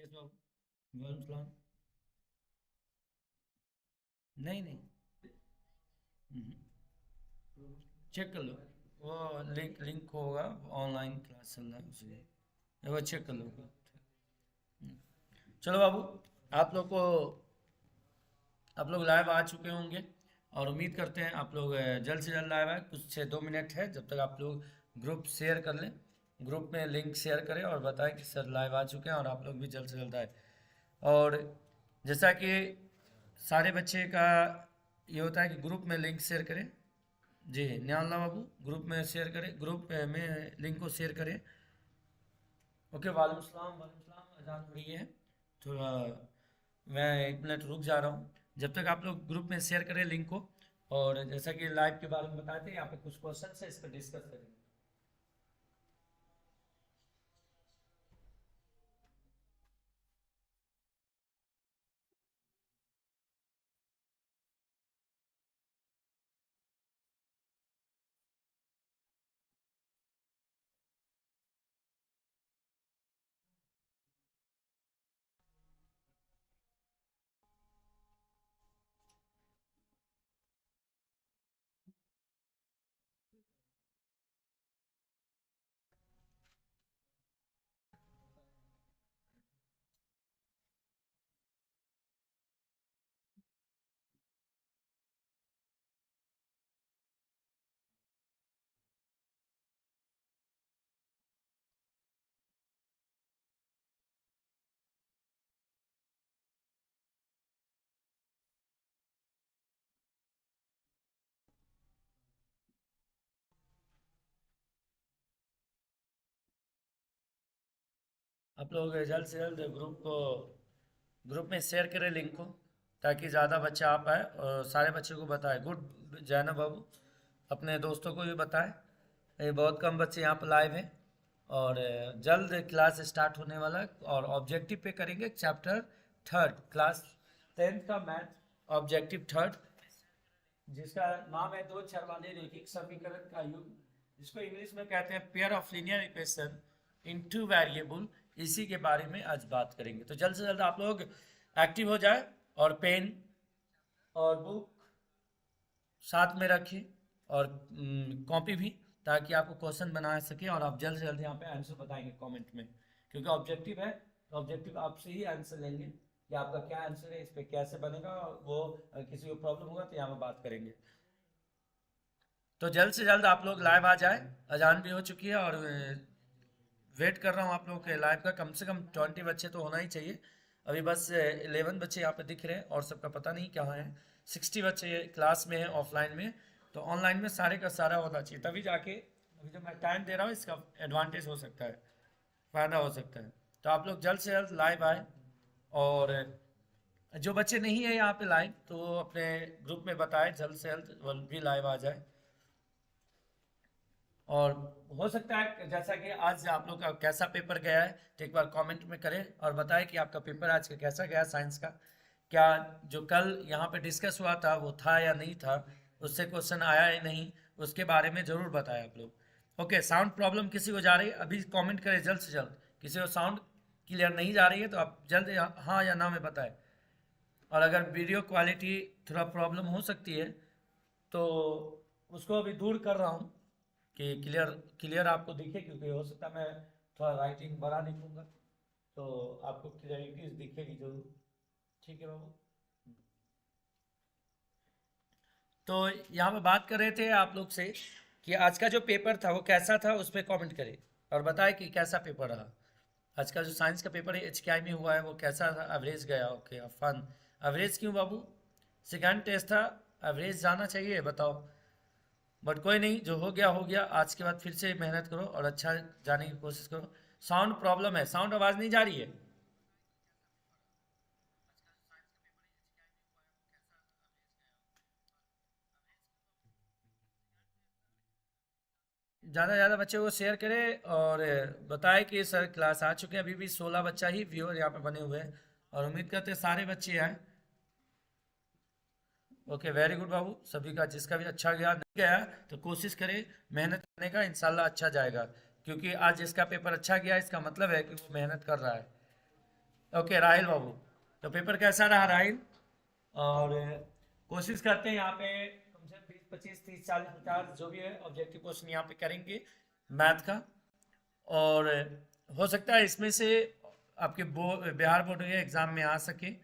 Yes बाबू। वालेकुम सलाम। नहीं नहीं। चेक कर लो। वो लिंक लिंक होगा। ऑनलाइन क्लास चल रहा है उसमें। एक बार चेक कर लो। चलो बाबू। आप लोग को आप लोग लाइव आ चुके होंगे और उम्मीद करते हैं आप लोग जल्द से जल्द लाइव आए। कुछ से 2 मिनट है जब तक आप लोग ग्रुप शेयर कर लें। ग्रुप में लिंक शेयर करें और बताएं कि सर लाइव आ चुके हैं और आप लोग भी जल्द से जल्द आए। और जैसा कि सारे बच्चे का ये होता है कि ग्रुप में लिंक शेयर करें। जी न्यालना बाबू, ग्रुप में शेयर करें, ग्रुप में लिंक को शेयर करें। ओके, वालेकुम सलाम वालेकुम सलाम। अजान हो रही है। थोड़ा मैं 1 मिनट रुक जा रहा हूँ जब तक आप लोग ग्रुप में शेयर करें लिंक को। और जैसा कि लाइव के बारे में बताए थे, यहाँ पे कुछ क्वेश्चन है, इस पर डिस्कस करेंगे। आप लोग जल्द से जल्द ग्रुप में शेयर करें लिंक को, ताकि ज़्यादा बच्चे आ पाए और सारे बच्चों को बताए। गुड जैनब बाबू, अपने दोस्तों को भी बताएं। ये बहुत कम बच्चे यहाँ पर लाइव हैं। और जल्द क्लास स्टार्ट होने वाला है और ऑब्जेक्टिव पे करेंगे चैप्टर थर्ड, क्लास 10th का मैथ, ऑब्जेक्टिव थर्ड, जिसका नाम है दो चर वाले रैखिक समीकरण का युग्म, जिसको इंग्लिश में कहते हैं pair of linear equation in two variable. इसी के बारे में आज बात करेंगे। तो जल्द से जल्द आप लोग एक्टिव हो जाए और पेन और बुक साथ में रखिए और कॉपी भी, ताकि आपको क्वेश्चन बना सके और आप जल्द से जल्द यहाँ पे आंसर बताएंगे कमेंट में। क्योंकि ऑब्जेक्टिव है तो ऑब्जेक्टिव आपसे ही आंसर लेंगे कि आपका क्या आंसर है, इस पे कैसे बनेगा। वो किसी को प्रॉब्लम होगा तो यहाँ पे बात करेंगे। तो जल्द से जल्द आप लोग लाइव आ जाए। अजान भी हो चुकी है और वेट कर रहा हूँ आप लोगों के लाइव का। कम से कम 20 बच्चे तो होना ही चाहिए। अभी बस 11 बच्चे यहाँ पे दिख रहे हैं और सबका पता नहीं कहाँ है। 60 बच्चे क्लास में हैं ऑफलाइन में। तो ऑनलाइन में सारे का सारा होना चाहिए, तभी जाके अभी जो मैं टाइम दे रहा हूँ इसका एडवांटेज हो सकता है, फ़ायदा हो सकता है। तो आप लोग जल्द से जल्द लाइव आए। और जो बच्चे नहीं है यहाँ पे लाइव, तो वो अपने ग्रुप में बताए जल्द से जल्द वो भी लाइव आ जाए। और हो सकता है जैसा कि आज आप लोग का कैसा पेपर गया है, तो एक बार कमेंट में करें और बताएं कि आपका पेपर आज का कैसा गया साइंस का। क्या जो कल यहाँ पे डिस्कस हुआ था वो था या नहीं था, उससे क्वेश्चन आया या नहीं, उसके बारे में ज़रूर बताएं आप लोग। ओके, साउंड प्रॉब्लम किसी को जा रही है अभी कमेंट करें जल्द से जल्द। किसी को साउंड क्लियर नहीं जा रही है तो आप जल्द हाँ या ना में बताएं। और अगर वीडियो क्वालिटी थोड़ा प्रॉब्लम हो सकती है तो उसको अभी दूर कर रहा हूँ कि क्लियर क्लियर आपको दिखे, क्योंकि हो सकता है मैं थोड़ा राइटिंग बड़ा लिखूंगा तो आपको क्लियरिटी दिखेगी जरूर। ठीक है बाबू। तो यहाँ पे बात कर रहे थे आप लोग से कि आज का जो पेपर था वो कैसा था, उस पर कमेंट करें और बताएं कि कैसा पेपर रहा। आज का जो साइंस का पेपर है HKI में हुआ है वो कैसा था, एवरेज गया? Okay fun. एवरेज क्यों बाबू? सेकेंड टेस्ट था, एवरेज जाना चाहिए बताओ। बट कोई नहीं, जो हो गया हो गया। आज के बाद फिर से मेहनत करो और अच्छा जाने की कोशिश करो। साउंड प्रॉब्लम है, साउंड आवाज़ नहीं जा रही है। ज़्यादा से ज़्यादा बच्चे को शेयर करें और बताएं कि सर क्लास आ चुके हैं। अभी भी 16 बच्चा ही व्यूअर यहाँ पे बने हुए हैं और उम्मीद करते हैं सारे बच्चे आए। ओके वेरी गुड बाबू। सभी का जिसका भी अच्छा गया, नहीं गया तो कोशिश करें मेहनत करने का, इंशाल्लाह अच्छा जाएगा। क्योंकि आज जिसका पेपर अच्छा गया इसका मतलब है कि वो मेहनत कर रहा है। ओके राहिल बाबू, तो पेपर कैसा रहा राहिल? और कोशिश करते हैं यहाँ पे कम से कम 20 25 30 40 50 जो भी है ऑब्जेक्टिव क्वेश्चन यहाँ पे करेंगे मैथ का। और हो सकता है इसमें से आपके बिहार बोर्ड के एग्जाम में आ सके।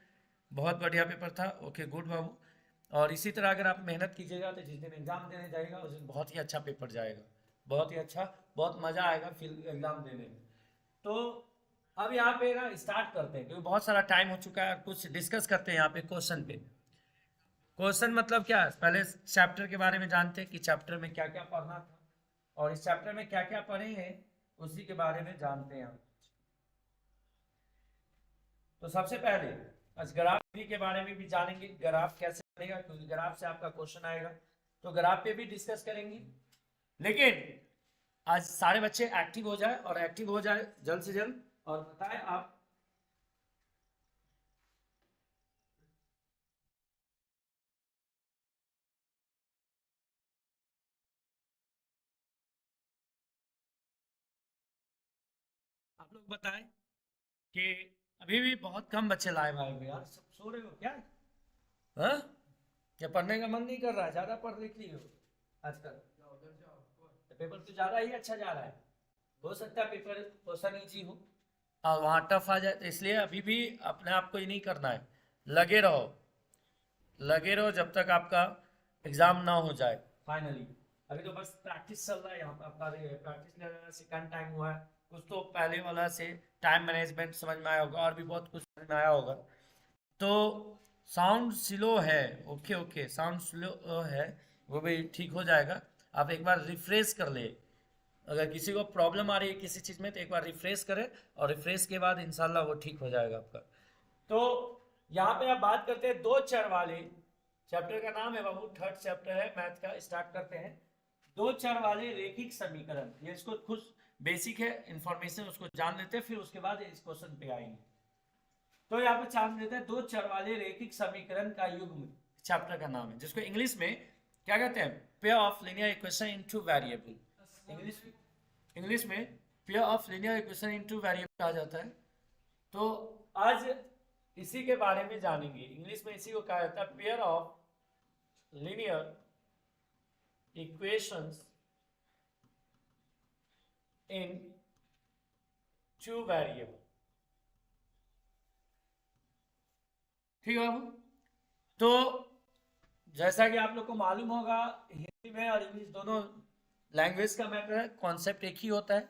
बहुत बढ़िया पेपर था। ओके गुड बाबू। और इसी तरह अगर आप मेहनत कीजिएगा तो जिस दिन एग्जाम देने जाएगा उस दिन बहुत ही अच्छा पेपर जाएगा, बहुत ही अच्छा, बहुत मजा आएगा फिर एग्जाम देने में। तो अब यहाँ पे ना स्टार्ट करते हैं क्योंकि बहुत सारा टाइम हो चुका है। कुछ डिस्कस करते हैं यहाँ पे क्वेश्चन पे। क्वेश्चन मतलब क्या है, पहले चैप्टर के बारे में जानते हैं कि चैप्टर में क्या क्या पढ़ना था और इस चैप्टर में क्या क्या पढ़े हैं उसी के बारे में जानते हैं हम। तो सबसे पहले आज ग्राफ के बारे में भी जानेंगे, ग्राफ कैसे बनेगा क्योंकि ग्राफ से आपका क्वेश्चन आएगा, तो ग्राफ पे भी डिस्कस करेंगे। लेकिन आज सारे बच्चे एक्टिव हो जाए और एक्टिव हो जाए जल्द से जल्द और बताएं आप लोग बताएं कि अभी भी बहुत कम बच्चे लाइव आए हुए यार, सब सो रहे हो क्या? हाँ, क्या पढ़ने का मन नहीं कर रहा है? ज्यादा पढ़ लिख ली हो आजकल तो पेपर तो ज्यादा ही अच्छा जा रहा है। हो सकता है पेपर क्वेश्चन ईजी हो और वहाँ टफ आ जाए, तो इसलिए अभी भी अपने आप को ये नहीं करना है। लगे रहो, लगे रहो जब तक आपका एग्जाम ना हो जाए फाइनली। अभी तो बस प्रैक्टिस चल रहा है यहाँ पे आपका, प्रैक्टिस ले रहा है, सेकंड टाइम हुआ है। कुछ तो पहले वाला से टाइम मैनेजमेंट समझ में आया होगा और भी बहुत कुछ समझ में आया होगा। तो साउंड स्लो है, ओके ओके, साउंड स्लो है, वो भी ठीक हो जाएगा। आप एक बार रिफ्रेश कर ले, अगर किसी को प्रॉब्लम आ रही है किसी चीज़ में तो एक बार रिफ्रेश करें और रिफ्रेश के बाद इंशाल्लाह वो ठीक हो जाएगा आपका। तो यहाँ पे आप बात करते हैं दो चर वाले चैप्टर का नाम है बाबू, थर्ड चैप्टर है मैथ का। स्टार्ट करते हैं दो चर वाले रैखिक समीकरण। ये इसको खुद बेसिक है इंफॉर्मेशन, उसको जान लेते हैं फिर उसके बाद इस क्वेश्चन पे आएंगे। तो यहाँ पे जान लेते हैं दो चर वाले रैखिक समीकरण का युग्म चैप्टर का नाम है, जिसको इंग्लिश में क्या कहते हैं? Pair of linear equation in two variable. English में pair of linear equation in two variable कहा जाता है। तो आज इसी के बारे में जानेंगे। इंग्लिश में इसी को कहा जाता है pair of linear equations in two variable. ठीक है बाबू? तो जैसा कि आप लोग को मालूम होगा हिंदी में और इंग्लिश दोनों लैंग्वेज का मैटर है, कॉन्सेप्ट एक ही होता है।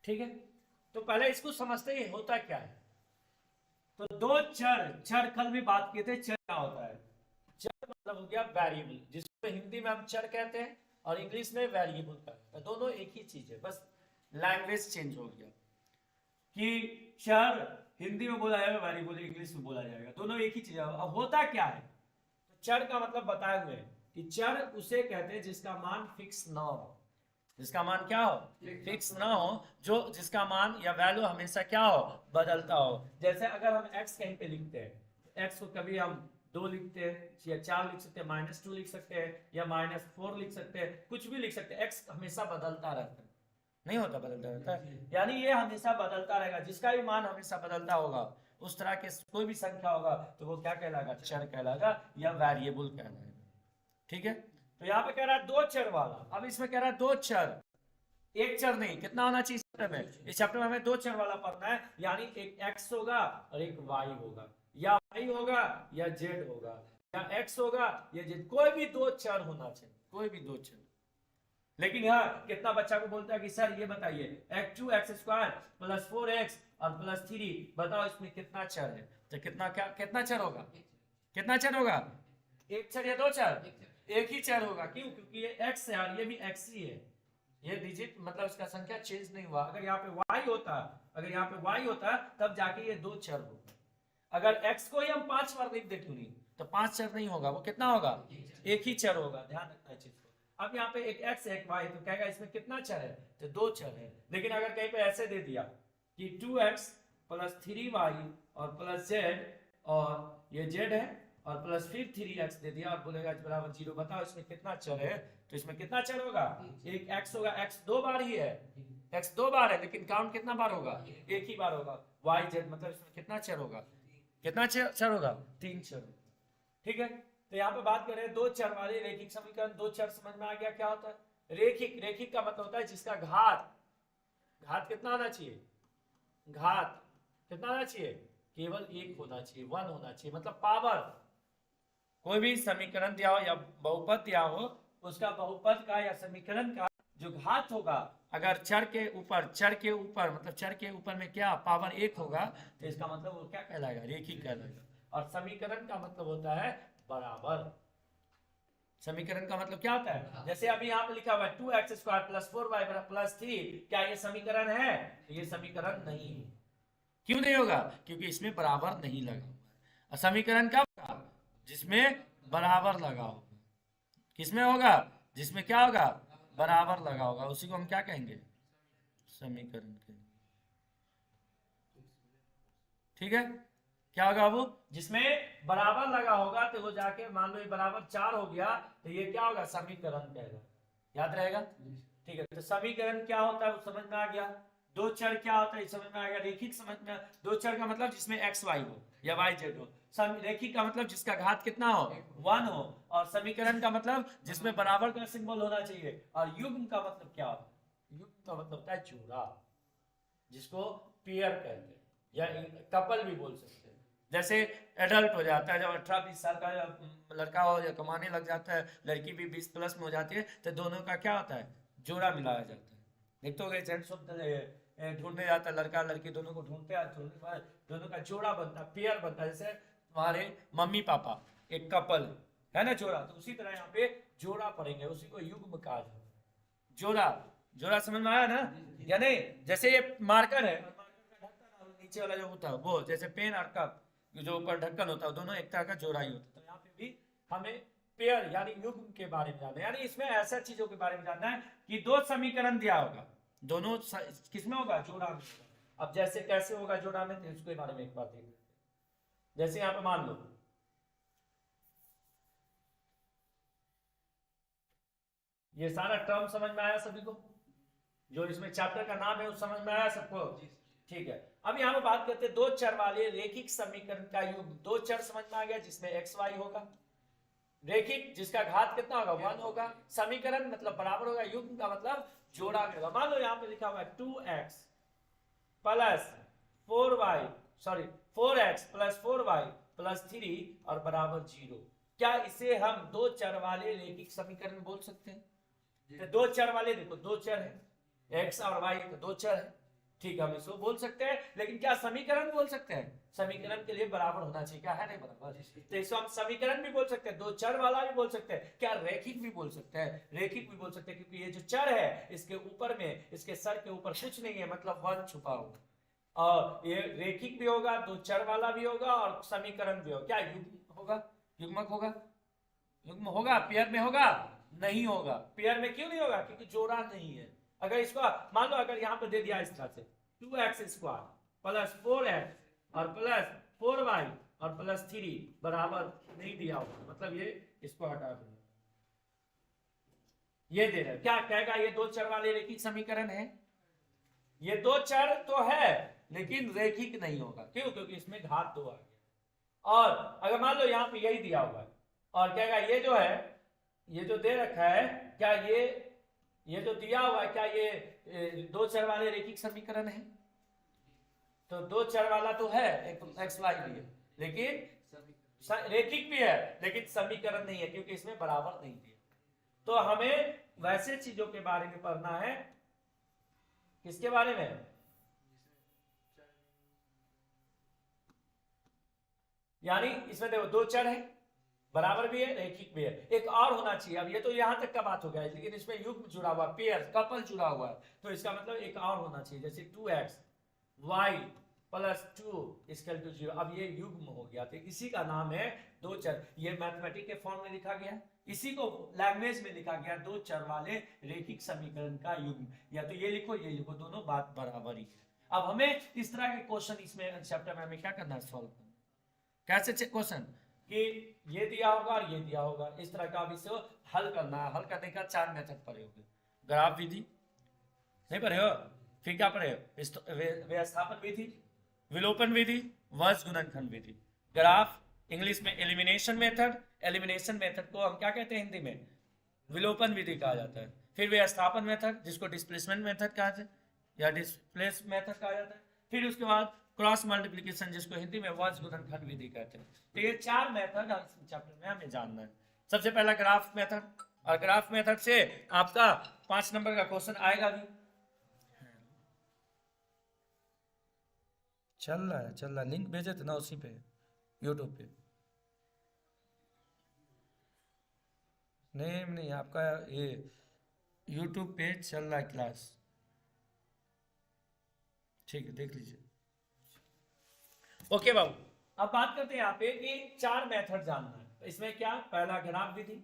ठीक है, तो पहले इसको समझते हैं होता क्या है। तो दो चर, चर कल भी बात किए थे, चर क्या होता है? चर मतलब हो गया वेरिएबल, जिसको हिंदी में हम चर कहते हैं और इंग्लिश में वेरिएबल कहते हैं। दोनों एक ही चीज है, बस लैंग्वेज चेंज हो गया कि चर हिंदी में बोला जाएगा, वेरिएबल इंग्लिश में बोला जाएगा, दोनों एक ही चीज है। अब होता क्या है, तो चर का मतलब बताए हुए हैं कि चर उसे कहते हैं जिसका मान फिक्स ना हो। जिसका मान क्या हो? फिक्स ना हो, जो जिसका मान या वैल्यू हमेशा क्या हो? बदलता हो। जैसे अगर हम x कहीं पे लिखते हैं, x को कभी हम 2 लिखते हैं या 4 लिख सकते हैं, -2 लिख सकते हैं या -4 लिख सकते हैं, कुछ भी लिख सकते हैं। x हमेशा बदलता रहता है, नहीं होता, बदलता रहता है, यानी ये हमेशा बदलता रहेगा। जिसका भी मान हमेशा बदलता होगा उस तरह के कोई भी संख्या होगा तो वो क्या कहलाएगा? चर कहलाएगा या वेरिएबल कहलाएगा। ठीक है, तो यहाँ पे कह रहा है दो चर वाला। अब इसमें कह रहा है दो चर, एक चर नहीं। कितना होना चाहिए चैप्टर में? इस चैप्टर में हमें दो चर वाला पढ़ना है, यानी एक x होगा और एक y होगा, या y होगा या z होगा, या x होगा या z, कोई भी दो चर होना चाहिए, कोई भी दो चर। लेकिन यहाँ कितना बच्चा को बोलता है कि सर ये बताइए x2x² + 4x और +3, बताओ इसमें कितना चर है? तो कितना क्या कितना चर होगा? कितना चर होगा? एक चर या दो चर? एक ही चर होगा। क्यों? क्योंकि ये x है और ये भी x ही है, ये डिजिट मतलब इसका संख्या चेंज नहीं हुआ। अगर यहाँ पे y होता, अगर यहाँ पे y होता तब जाके ये दो चर होगा। अगर x को ही हम 5 बार लिख देते नहीं तो 5 चर नहीं होगा, वो कितना होगा? एक ही चर होगा। ध्यान रखना है चीज को। अब यहाँ पे एक x एक y, तो कहेगा इसमें कितना चर है? तो दो चर है। लेकिन अगर कहीं पे ऐसे दे दिया कि 2x + 3y और +z, और ये z है और प्लस फिर 3x दे दिया और बोलेगा बराबर 0, बताओ इसमें कितना चर है? तो इसमें कितना चर होगा? एक x होगा। x 2 बार ही है, x 2 बार है, लेकिन काउंट कितना बार होगा? एक ही बार होगा। y z मतलब इसमें कितना चर होगा? कितना चर होगा? 3 चर। ठीक है, तो यहाँ पे बात करें दो चर वाले रेखिक समीकरण। दो चर समझ में आ गया क्या होता है? रेखिक, रेखिक का मतलब होता है जिसका घात कितना होना चाहिए? घात कितना होना चाहिए? केवल एक होना चाहिए, 1 होना चाहिए, मतलब पावर। कोई भी समीकरण दिया हो या बहुपद दिया हो, उसका बहुपद का या समीकरण का जो घात होगा, अगर चर के ऊपर मतलब चर के ऊपर में क्या पावर 1 होगा, तो इसका मतलब वो क्या कहलाएगा? रेखिक कहलाएगा। और समीकरण का मतलब होता है बराबर। समीकरण का मतलब क्या होता है? जैसे अभी यहाँ पे लिखा हुआ है 2x² + 4y + 3, क्या ये समीकरण है? ये समीकरण नहीं है। क्यों नहीं होगा? क्योंकि इसमें बराबर नहीं लगा हुआ है। और समीकरण कब होगा? जिसमें बराबर लगा होगा। किसमें होगा? जिसमें क्या होगा? बराबर लगा होगा, उसी को हम क्या कहेंगे? समीकरण कहेंगे। ठीक है, क्या होगा वो? जिसमें बराबर लगा होगा, तो वो जाके मान लो ये बराबर 4 हो गया, तो ये क्या होगा? समीकरण कहलाएगा। याद रहेगा? ठीक है, तो समीकरण क्या होता है वो समझ में आ गया। दो चर क्या होता है समझ में आ गया। रेखिक समझ में, दो चर का मतलब जिसमें x y हो या y z हो। रेखिक का मतलब जिसका घात कितना हो? 1 हो। और समीकरण का मतलब जिसमें बराबर का सिंबल होना चाहिए। और युग्म का मतलब क्या होता है? युग्म का मतलब होता है जोड़ा, जिसको पेयर कहते हैं या कपल भी बोल सकते हैं। जैसे एडल्ट हो जाता है, जब 18-20 साल का लड़का हो या कमाने लग जाता है, लड़की भी 20+ में हो जाती है, तो दोनों का क्या होता है? जोड़ा मिलाया जाता है। एक तो ढूंढने जाता है, लड़का लड़की दोनों को ढूंढते हैं, दोनों का जोड़ा बनता है, पेयर बनता है। जैसे हमारे मम्मी पापा एक कपल है ना, जोड़ा, तो उसी तरह यहाँ पे जोड़ा पढ़ेंगे, उसी को युग्म कहा जाता है। जोड़ा, जोड़ा समझ में आया ना? या नहीं? जैसे ये मार्कर है, नीचे वाला जो होता है वो, जैसे पेन और कप जो ऊपर ढक्कन होता है, दोनों एक तरह का जोड़ा ही होता है। तो यहाँ पे भी हमें पेयर यानी युग्म के बारे में जानना है, यानी इसमें ऐसा चीजों के बारे में जानना है कि दो समीकरण दिया होगा, दोनों किसमें होगा? जोड़ा में। अब जैसे कैसे होगा जोड़ा में, तो इसके बारे में एक बार देख लेते हैं। जैसे यहाँ पे मान लो ये सारा टर्म समझ में आया सभी को? जो इसमें चैप्टर का नाम है वो समझ में आया सबको? ठीक है, अब यहाँ पे बात करते हैं दो चर वाले रेखिक समीकरण का युग्म। दो चर समझ में आ गया, जिसमें x y होगा। रेखिक जिसका घात कितना होगा? 1 होगा। समीकरण मतलब बराबर होगा। युग्म का मतलब जोड़ा होगा। मान लो यहाँ पे लिखा हुआ है 2x + 4x + 3 और बराबर 0। क्या इसे हम दो चर वाले रेखिक समीकरण बोल सकते हैं? तो दो चर वाले, देखो दो चर है x और y, तो दो चर है, ठीक है, हम इसको बोल सकते हैं। लेकिन क्या समीकरण बोल सकते हैं? समीकरण के लिए बराबर होना चाहिए, क्या है? नहीं बराबर, तो इसको हम समीकरण भी बोल सकते हैं, दो चर वाला भी बोल सकते हैं। क्या रेखिक भी बोल सकते हैं? रेखिक भी बोल सकते हैं, क्योंकि ये जो चर है इसके ऊपर में, इसके सर के ऊपर कुछ नहीं है, मतलब 1 छुपा हुआ। और ये रेखिक भी होगा, दो चर वाला भी होगा, और समीकरण भी होगा। क्या युग्म होगा? युग्मक होगा? युग्म होगा? पेयर में होगा? नहीं होगा। पेयर में क्यों नहीं होगा? क्योंकि जोड़ा नहीं है। अगर इसको मान लो, अगर यहाँ पे दे दिया इस तरह से 2x² + 4x और +4y और +3 बराबर नहीं दिया होगा, मतलब ये इसको हटा देंगे, ये दे रहे, क्या कहेगा? ये दो चर वाले रेखिक समीकरण है। ये दो चर तो है लेकिन रेखिक नहीं होगा। क्यों? क्योंकि इसमें घात 2 आ गया। और अगर मान लो यहाँ पे यही दिया हुआ है, और कहेगा ये जो है, ये जो दे रखा है, क्या ये जो दिया हुआ है, क्या ये दो चर वाले रेखिक समीकरण है? तो दो चर वाला तो है, एक x y भी है, लेकिन रेखिक भी है, लेकिन समीकरण नहीं है, क्योंकि इसमें बराबर नहीं दिया। तो हमें वैसे चीजों के बारे में पढ़ना है। किसके बारे में? यानी इसमें देखो दो चर है, बराबर भी है, रेखिक भी है, एक और होना चाहिए। अब ये तो यहां तक का बात हो गया है, लेकिन इसमें युग्म जुड़ा हुआ, पेयर, कपल जुड़ा हुआ है, तो इसका मतलब एक और होना चाहिए। जैसे 2x y + 2 = 0। अब ये युग्म हो गया, तो इसी का नाम है दो चर। ये मैथमेटिक के फॉर्म में लिखा गया, इसी को लैंग्वेज में लिखा गया, दो चर वाले रेखिक समीकरण का युग्म। या तो ये लिखो, ये लिखो, दोनों बात बराबर ही है। अब हमें इस तरह के क्वेश्चन इसमें चैप्टर में हमें क्या करना है? सॉल्व करना। कैसे क्वेश्चन? कि ये दिया होगा और ये दिया होगा, इस तरह का अब इसे हल करना है। हल करने का 4 मेथड पढ़े होंगे। ग्राफ विधि नहीं पढ़े हो, फिर क्या पढ़े हो? व्यवस्थापन विधि, विलोपन विधि, वंश गुणनखंड विधि। ग्राफ इंग्लिश में एलिमिनेशन मेथड, एलिमिनेशन मेथड को हम क्या कहते हैं हिंदी में? विलोपन विधि कहा जाता है। फिर व्यवस्थापन मेथड जिसको डिस्प्लेसमेंट मेथड कहा जाता है या डिस्प्लेस मेथड कहा जाता है। फिर उसके बाद क्रॉस मल्टीप्लिकेशन जिसको हिंदी में वंश गुणनखंड विधि कहते हैं। तो ये 4 मेथड चैप्टर में हमें जानना है। सबसे पहला ग्राफ मेथड, और ग्राफ मेथड से आपका 5 नंबर का क्वेश्चन आएगा भी। चल रहा है, लिंक भेजे थे ना उसी पे यूट्यूब पे। नहीं आपका ये यूट्यूब पे चल रहा है क्लास, ठीक है देख लीजिए। ओके बाबू, अब बात करते हैं यहाँ पे कि 4 मेथड जानना है। तो इसमें क्या, पहला ग्राफ विधि,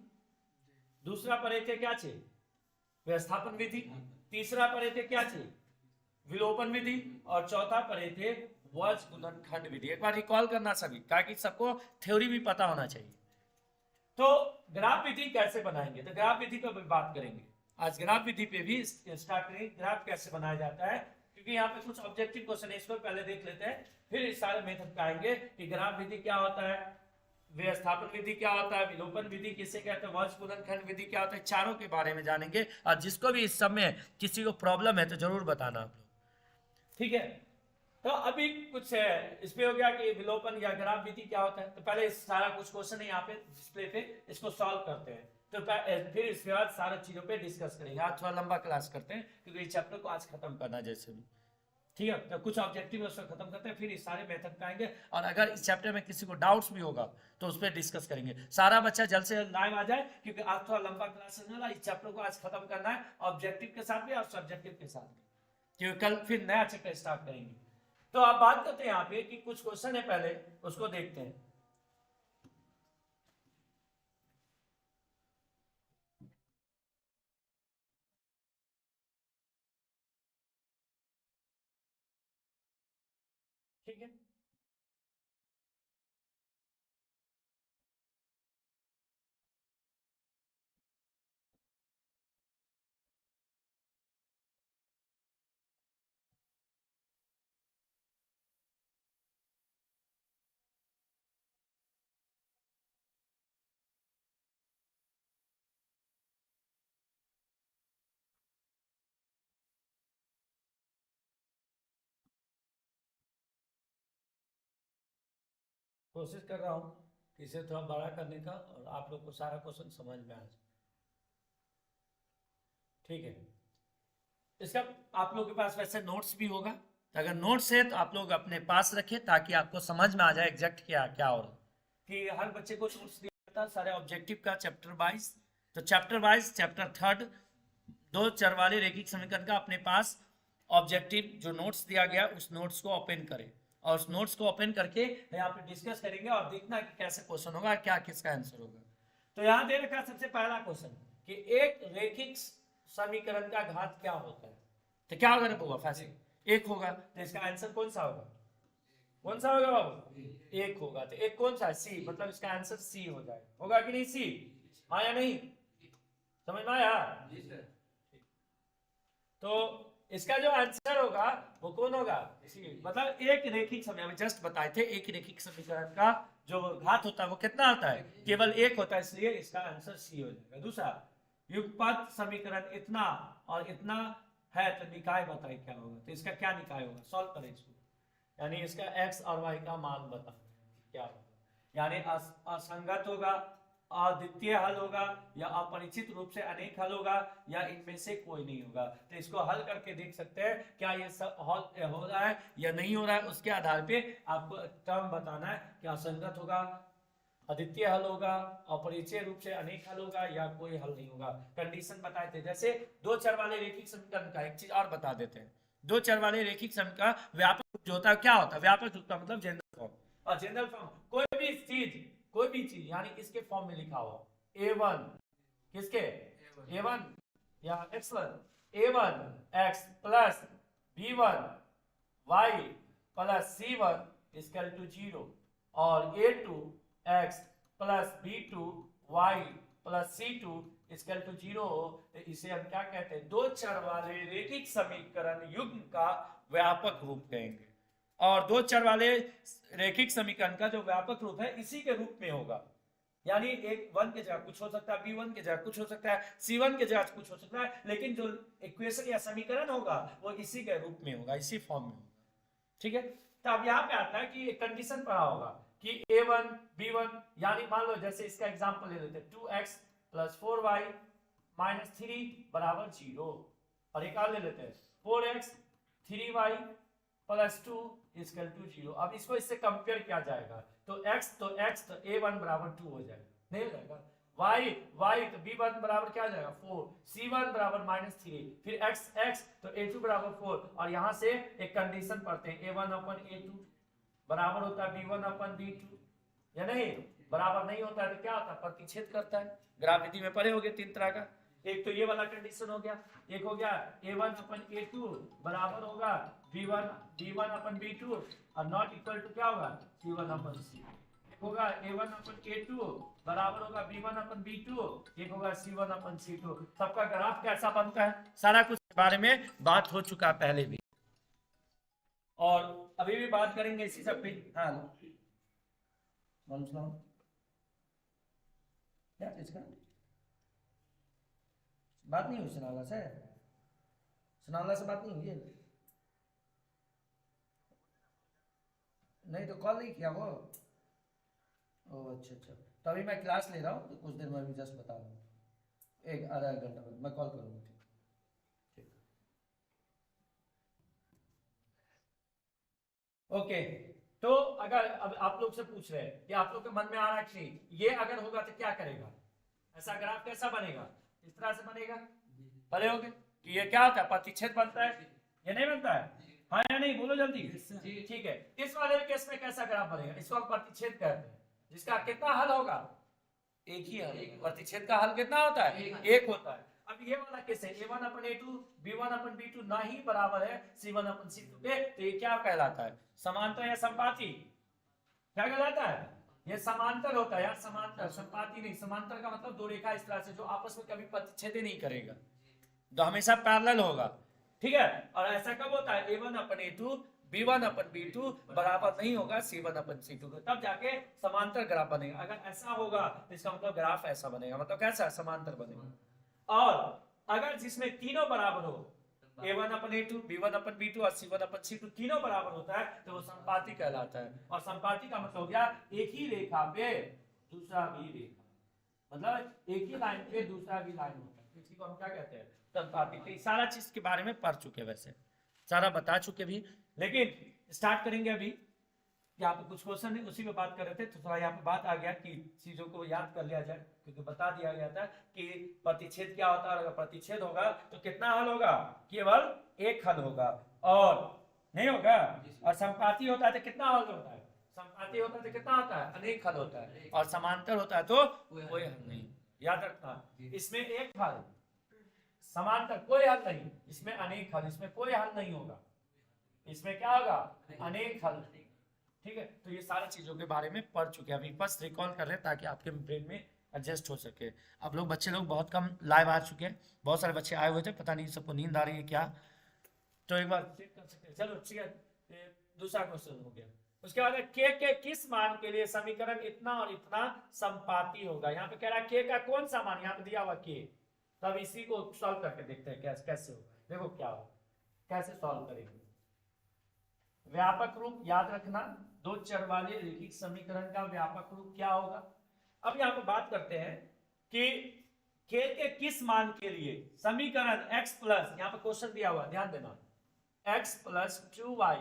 दूसरा पढ़े थे क्या चाहिए? व्यवस्थापन विधि, तीसरा पढ़े थे क्या चाहिए? विलोपन विधि, और चौथा पढ़े थे वंश गुणनखंड विधि। एक बार रिकॉल करना सभी, ताकि सबको थ्योरी भी पता होना चाहिए। तो ग्राफ विधि कैसे बनाएंगे, तो ग्राफ विधि पर बात करेंगे आज। ग्राफ विधि पे भी स्टार्ट करेंगे, ग्राफ कैसे बनाया जाता है, क्योंकि यहाँ पे कुछ ऑब्जेक्टिव क्वेश्चन है, इसको पहले देख लेते हैं, फिर इस सारे मेथड पे आएंगे कि ग्राफ विधि क्या होता है, व्यवस्थापन विधि क्या होता है, विलोपन विधि किसे कहते हैं, वंश गुणनखंड विधि क्या होता है, चारों के बारे में जानेंगे। और जिसको भी इस सब में किसी को प्रॉब्लम है तो जरूर बताना आप लोग, ठीक है। तो अभी कुछ इस पे हो गया कि विलोपन या ग्राफ विधि क्या होता है। तो पहले सारा कुछ क्वेश्चन है यहाँ पे डिस्प्ले पे, इसको सॉल्व करते हैं। तो फिर इसके बाद सारी चीजों पे डिस्कस करेंगे। आज थोड़ा लंबा क्लास करते हैं क्योंकि इस चैप्टर को आज खत्म करना है जैसे भी, ठीक है। तो कुछ ऑब्जेक्टिव उसको खत्म करते हैं, फिर इस सारे मेथड पे आएंगे। और अगर इस चैप्टर में किसी को डाउट्स भी होगा तो उस पर डिस्कस करेंगे। सारा बच्चा जल्द से जल्द लाइव आ जाए, क्योंकि आज थोड़ा लंबा क्लास है ना, इस चैप्टर को आज खत्म करना है, ऑब्जेक्टिव के साथ भी और सब्जेक्टिव के साथ भी, क्योंकि कल फिर नया चैप्टर स्टार्ट करेंगे। तो आप बात करते हैं यहाँ पे कि कुछ क्वेश्चन है, पहले उसको देखते हैं। ठीक है, कोशिश कर रहा हूँ कि इसे थोड़ा बड़ा करने का और आप लोग को सारा क्वेश्चन समझ में आ जाए, ठीक है। इसका आप लोग के पास वैसे नोट्स भी होगा, तो अगर नोट्स है तो आप लोग अपने पास रखें ताकि आपको समझ में आ जाए एग्जैक्ट क्या क्या हो रहा है। कि हर बच्चे को नोट्स दिया जाता है सारे ऑब्जेक्टिव का चैप्टर वाइज। तो चैप्टर वाइज चैप्टर 3 दो चर वाले रैखिक समीकरण का अपने पास ऑब्जेक्टिव जो नोट्स दिया गया उस नोट्स को ओपन करें, और उस नोट्स को ओपन करके यहाँ पे डिस्कस करेंगे और देखना कि कैसे क्वेश्चन होगा, क्या किसका आंसर होगा। तो यहाँ दे रखा सबसे पहला क्वेश्चन कि एक रैखिक समीकरण का घात क्या होता है। तो क्या होगा होगा फैसे 1 होगा, तो इसका आंसर कौन सा होगा? कौन सा होगा बाबू? 1 होगा। तो 1 कौन सा है? सी, मतलब इसका आंसर सी हो जाएगा। होगा कि नहीं सी? हाँ या नहीं? समझ में आया? तो इसका जो आंसर होगा वो कौन होगा? मतलब एक रैखिक समीकरण, जस्ट बताए थे एक रैखिक समीकरण का जो घात होता है वो कितना होता है? केवल 1 होता है, इसलिए इसका आंसर सी हो जाएगा। दूसरा, युगपत समीकरण इतना और इतना है तो निकाय बताए क्या होगा। तो इसका क्या निकाय होगा? सॉल्व करें इसको, यानी इसका x और y का मान बता क्या होगा। यानी असंगत होगा, अद्वितीय हल होगा, या अपरिचित रूप से अनेक हल होगा, या इनमें से कोई नहीं होगा। तो इसको हल करके देख सकते हैं क्या ये सब हल हो रहा है या नहीं हो रहा है। उसके आधार पे आपको टर्म बताना है कि असंगत होगा, अद्वितीय हल होगा, अपरिचय रूप से अनेक हल होगा, या कोई हल नहीं होगा। कंडीशन बताए थे, जैसे दो चर वाले रैखिक समीकरण का एक चीज और बता देते हैं। दो चर वाले रैखिक समीकरण का व्यापक रूप जो होता है क्या होता है? व्यापक रूप का मतलब जनरल फॉर्म। और जनरल फॉर्म कोई भी चीज यानी इसके फॉर्म में लिखा हुआ a1 किसके? a1 या x1, a1 x plus b1 y plus c1 equal to 0, और a2 x plus b2 y plus c2 equal to 0 हो तो इसे हम क्या कहते हैं, दो चर वाले रैखिक समीकरण युग्म का व्यापक रूप कहेंगे। और दो चर वाले रैखिक समीकरण का जो व्यापक रूप है इसी के रूप में होगा, यानी एक वन के जगह कुछ हो सकता है, b1 के जगह कुछ हो सकता है, c1 के जगह कुछ हो सकता है, लेकिन जो इक्वेशन या समीकरण होगा वो इसी के रूप में होगा, इसी फॉर्म में होगा। ठीक है, तो अब यहाँ पे आता है कि एक कंडीशन पढ़ा होगा कि a1 b1, यानी मान लो जैसे इसका एग्जांपल ले लेते हैं 2x प्लस 4y माइनस 3 बराबर 0, और एक और ले लेते हैं 4x 3y plus 2 equal to 0। अब इसको इससे कंपेयर किया जाएगा तो x तो a1 बराबर 2 हो जाएगा, नहीं हो जाएगा, y तो b1 बराबर क्या हो जाएगा 4, c1 बराबर माइनस 3, फिर x तो a2 बराबर 4, और यहाँ से एक कंडीशन पढ़ते हैं a1 अपन a2 बराबर होता है b1 अपन b2, या नहीं बराबर नहीं होता है तो क्या होता है, प्रतिच्छेद करता है। ग्राफ विधि में पढ़े होंगे तीन तरह का, एक तो ये वाला कंडीशन हो गया, एक हो गया a1 अपन a2 बराबर होगा b1 अपन b2 और नॉट इक्वल टू क्या होगा c1 अपन c, एक होगा a1 अपन a2 बराबर होगा b1 अपन b2, एक होगा c1 अपन c2। सबका ग्राफ कैसा बनता है, सारा कुछ के बारे में बात हो चुका है पहले भी, और अभी भी बात करेंगे इसी सब पे। हाँ क्या इसका बात नहीं हुई सुनावला से बात नहीं हुई है, नहीं तो कॉल नहीं किया वो। ओ अच्छा, तो अभी मैं क्लास ले रहा हूँ तो कुछ देर में अभी जस्ट बता रहा हूँ, एक आधा घंटा बाद मैं कॉल करूँगा। ठीक, ओके। तो अगर अब आप लोग से पूछ रहे हैं कि आप लोग के मन में आ रहा है कि ये अगर होगा तो क्या करेगा, ऐसा ग्राफ कैसा बनेगा, इस तरह से बनेगा, पढ़े होगे कि ये क्या होता है, प्रतिच्छेद बनता है, ये नहीं बनता है, हाँ या नहीं बोलो जल्दी। ठीक है, इस वाले केस में कैसा ग्राफ बनेगा, इसको हम प्रतिच्छेद कहते हैं, जिसका कितना हल होगा, एक ही हल, प्रतिच्छेद का हल कितना होता है, एक होता है। अब ये वाला केस है a1 अपन a2 b1 अपन b2 ना ही बराबर है c1 अपन c2 के, तो ये क्या कहलाता है, समांतर या संपाती, क्या कहलाता है, ये समांतर होता है यार, समांतर, संपाती नहीं। समांतर का मतलब दो रेखा इस तरह से जो आपस में कभी प्रतिच्छेद नहीं करेगा, तो हमेशा पैरेलल होगा। ठीक है, और ऐसा कब होता है, a1 अपन a2 b1 अपन b2 बराबर नहीं होगा c1 अपन c2 का, तब जाके समांतर ग्राफ बनेगा। अगर ऐसा होगा तो इसका मतलब ग्राफ ऐसा बनेगा, मतलब कैसा, समांतर बनेगा। और अगर जिसमें तीनों बराबर हो, a1 अपन a2 b1 अपन b2 और c1 अपन c2 तीनों बराबर होता है तो वो संपाती कहलाता है। और संपाती का मतलब हो गया एक ही रेखा पे दूसरा भी रेखा, मतलब एक ही लाइन पे दूसरा भी लाइन होता है, इसी को हम क्या कहते हैं, संपाती। तो सारा चीज के बारे में पढ़ चुके, वैसे सारा बता चुके भी, लेकिन स्टार्ट करेंगे अभी। यहाँ पे कुछ क्वेश्चन है उसी पे बात कर रहे थे, तो थोड़ा यहाँ पे बात आ गया कि चीजों को याद कर लिया जाए, क्योंकि बता दिया गया था कि प्रतिच्छेद क्या होता है, अगर प्रतिच्छेद होगा तो कितना हल होगा, केवल एक हल होगा, और नहीं होगा। और संपाती होता है तो कितना हल होता है, संपाती होता है तो कितना होता है, अनेक हल होता है, और समांतर होता है तो कोई हल नहीं। याद रखना, इसमें एक हल, समांतर कोई हल नहीं, इसमें अनेक हल, इसमें कोई हल नहीं होगा, इसमें क्या होगा, अनेक हल। ठीक है, तो ये सारी चीजों के बारे में पढ़ चुके हैं, अभी बस रिकॉल कर रहे हैं ताकि आपके ब्रेन में एडजस्ट हो सके। आप लोग बच्चे लोग बहुत कम लाइव आ चुके हैं, बहुत सारे बच्चे आए हुए थे, पता नहीं सबको नींद आ रही है क्या, तो एक बार चेक कर सकते हैं। चलो ठीक है, दूसरा क्वेश्चन हो गया। उसके बाद के किस मान के लिए समीकरण इतना और इतना संपाती होगा। यहाँ पे कह रहा है के का कौन सा मान, यहाँ पे दिया हुआ के, तब इसी को सॉल्व करके देखते हैं कैसे होगा। देखो क्या होगा, कैसे सॉल्व करेंगे। व्यापक रूप याद रखना, दो चर वाले रैखिक समीकरण का व्यापक रूप क्या होगा। अब यहाँ पे बात करते हैं कि के किस मान के लिए समीकरण x प्लस, यहाँ पे क्वेश्चन दिया हुआ ध्यान देना, x प्लस 2y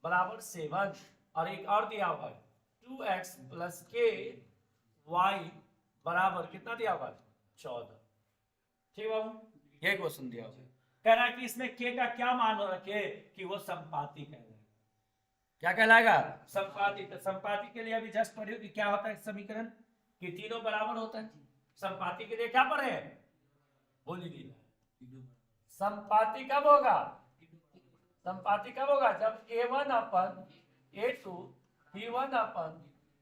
बराबर 7, और एक और दिया हुआ है 2x प्लस k y बराबर कितना दिया हुआ है 14। ठीक है, ये क्वेश्चन दिया हुआ है, कह रहा है कि इसमें k का क्या मान हो रखे कि वो संपाती कहलाएगा। क्या कहलाएगा, संपाती। तो संपाती के लिए अभी जस्ट पढ़ियो कि क्या होता है समीकरण, कि तीनों बराबर होता है। संपाती के लिए क्या पढ़े, बोल लीजिए, संपाती कब होगा, संपाती कब होगा, जब a1 अपन a2 b1 अपन